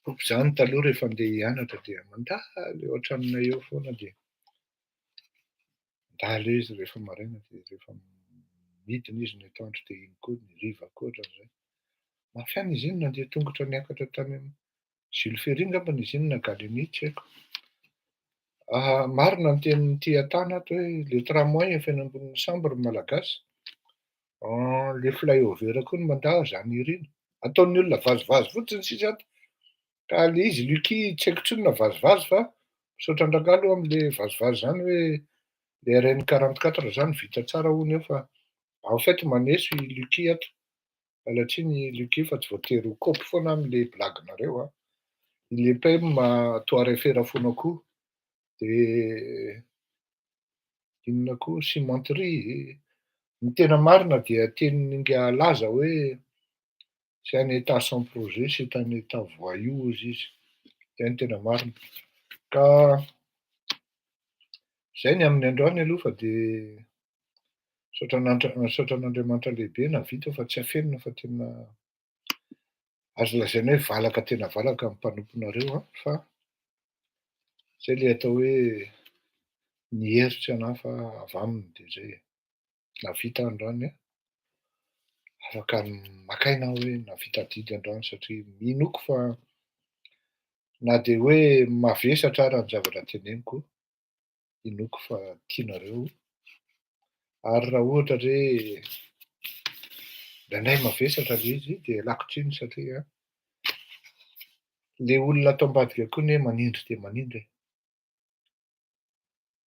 Popy zany taloha rehefa andeha hianatra dia mandaly eo an-tranonay eo foana dia mandala izy rehefa maraina dia rehefa midina izy ny atoandro dia iny koa ny riva koa ohatran'izay. Mafiana izy iny nandeha tongotra niakatra tany amin'ny Jules Ferry angambany izy iny na Galeny tsy haiko. Marina ny tenin'ity antana ato hoe le tramway efa eny ambonin'ny sambre malagasy. Le flyover koa no mandalo zany irina. Ataon'ny olona vazovazo fotsiny sisa ato. Ka le izy Lucky tsy haiko intsony na vazovazo fa misaotra andrangalo amin'le vazovazo zany hoe le RN 44 zany vita tsara hono eo fa en fait maneso i Lucky ato. Alatsiny Lucky fa tsy voatery ho kaopy foana amin'le blaguenareo. Il est pas toa référa foana koa. Dia inona koa cimenterie. Ny tena marina dia tenin'inga laza hoe c'est un état sans projet, c'est un état voyou hozy izy. Zay ny tena marina. Ka zay ny amin'ny androany aloha fa dia misaotra an'Andriamanitra lehibe nahavita fa tsy hafenina fa tena azo lazaina hoe valaka tena valaka amin'ny mpanomponareo fa zay le atao hoe ny heritry anahy fa avy aminy dia zay. Nahavita androany afaka maka aina hoe nahavita didy androany satria minoko fa na dia hoe mavesatra ary ny zavatra teneniko, inoko fa tianareo. Ary raha ohatra hoe indraindray mavesatra le izy dia lakotriny satria le olona ato ambadika koa ne manindry dia manindry.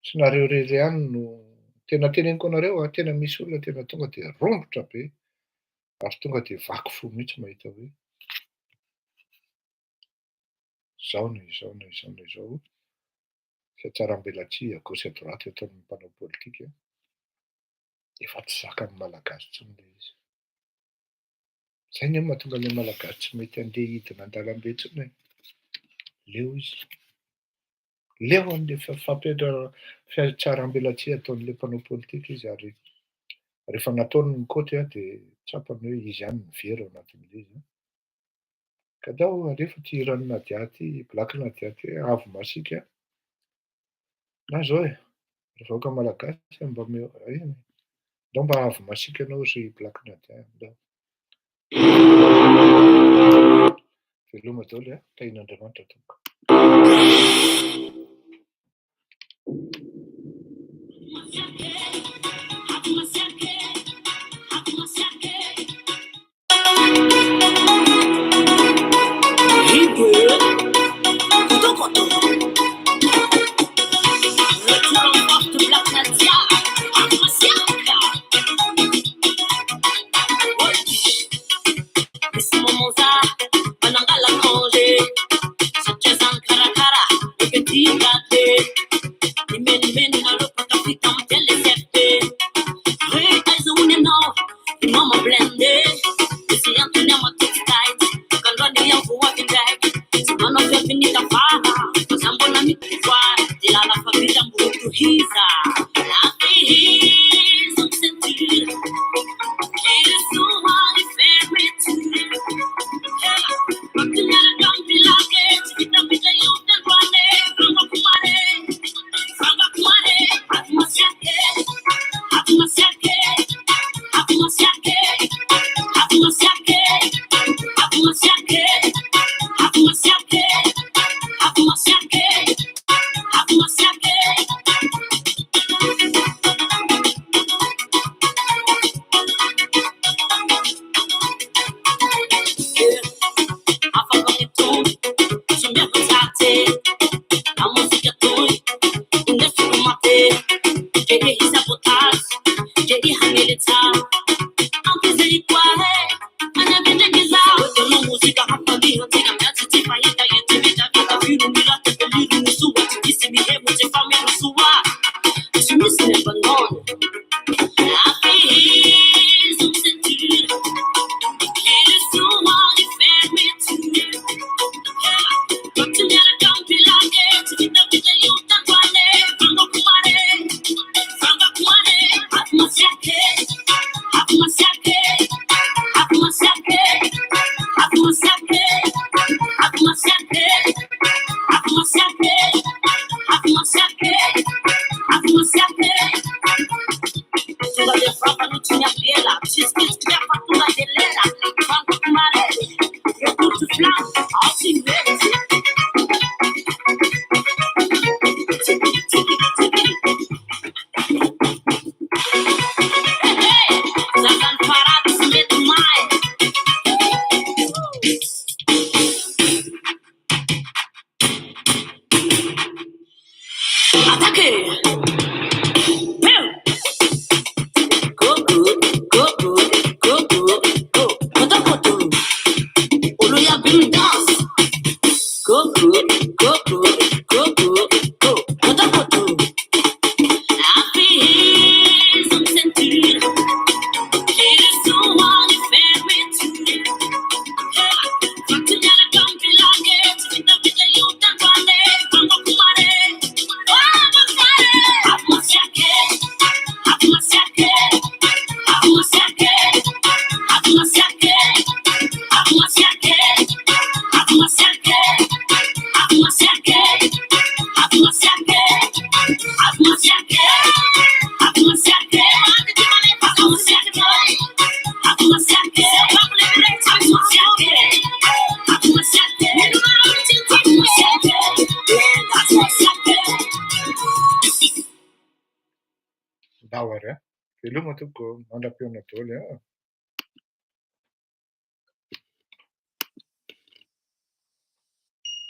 Tsy nareo irery ihany no tena teneniko anareo tena misy olona tena tonga dia rombotra be ary tonga dia vaky fo mihitsy mahita hoe izao na izao na izao na izao fiatsaram-belatsia à gauche à droite ataon'ny mpanao politika efa tsy zakan'ny malagasy intsony le izy. Zay ny mahatonga ilay malagasy tsy mety handeha hidina an-dalambe intsony. Leo izy. Leo an'le fiatsaram-belatsia ataon'ilay mpanao politika izy ary rehefa nataony ny kaoty dia tsapany hoe izy ihany nivery ao anatin'ilay izy. Ka dao alefa ty ranona diaty, blakina diaty hoe avy masika. Na zao rehefa malagasy mba ndao mba avy masika anao ry blakina diaty. Veloma daholo tahin'Andriamanitra tompoko. Veloma tokoa, mandram-peo Nataôly.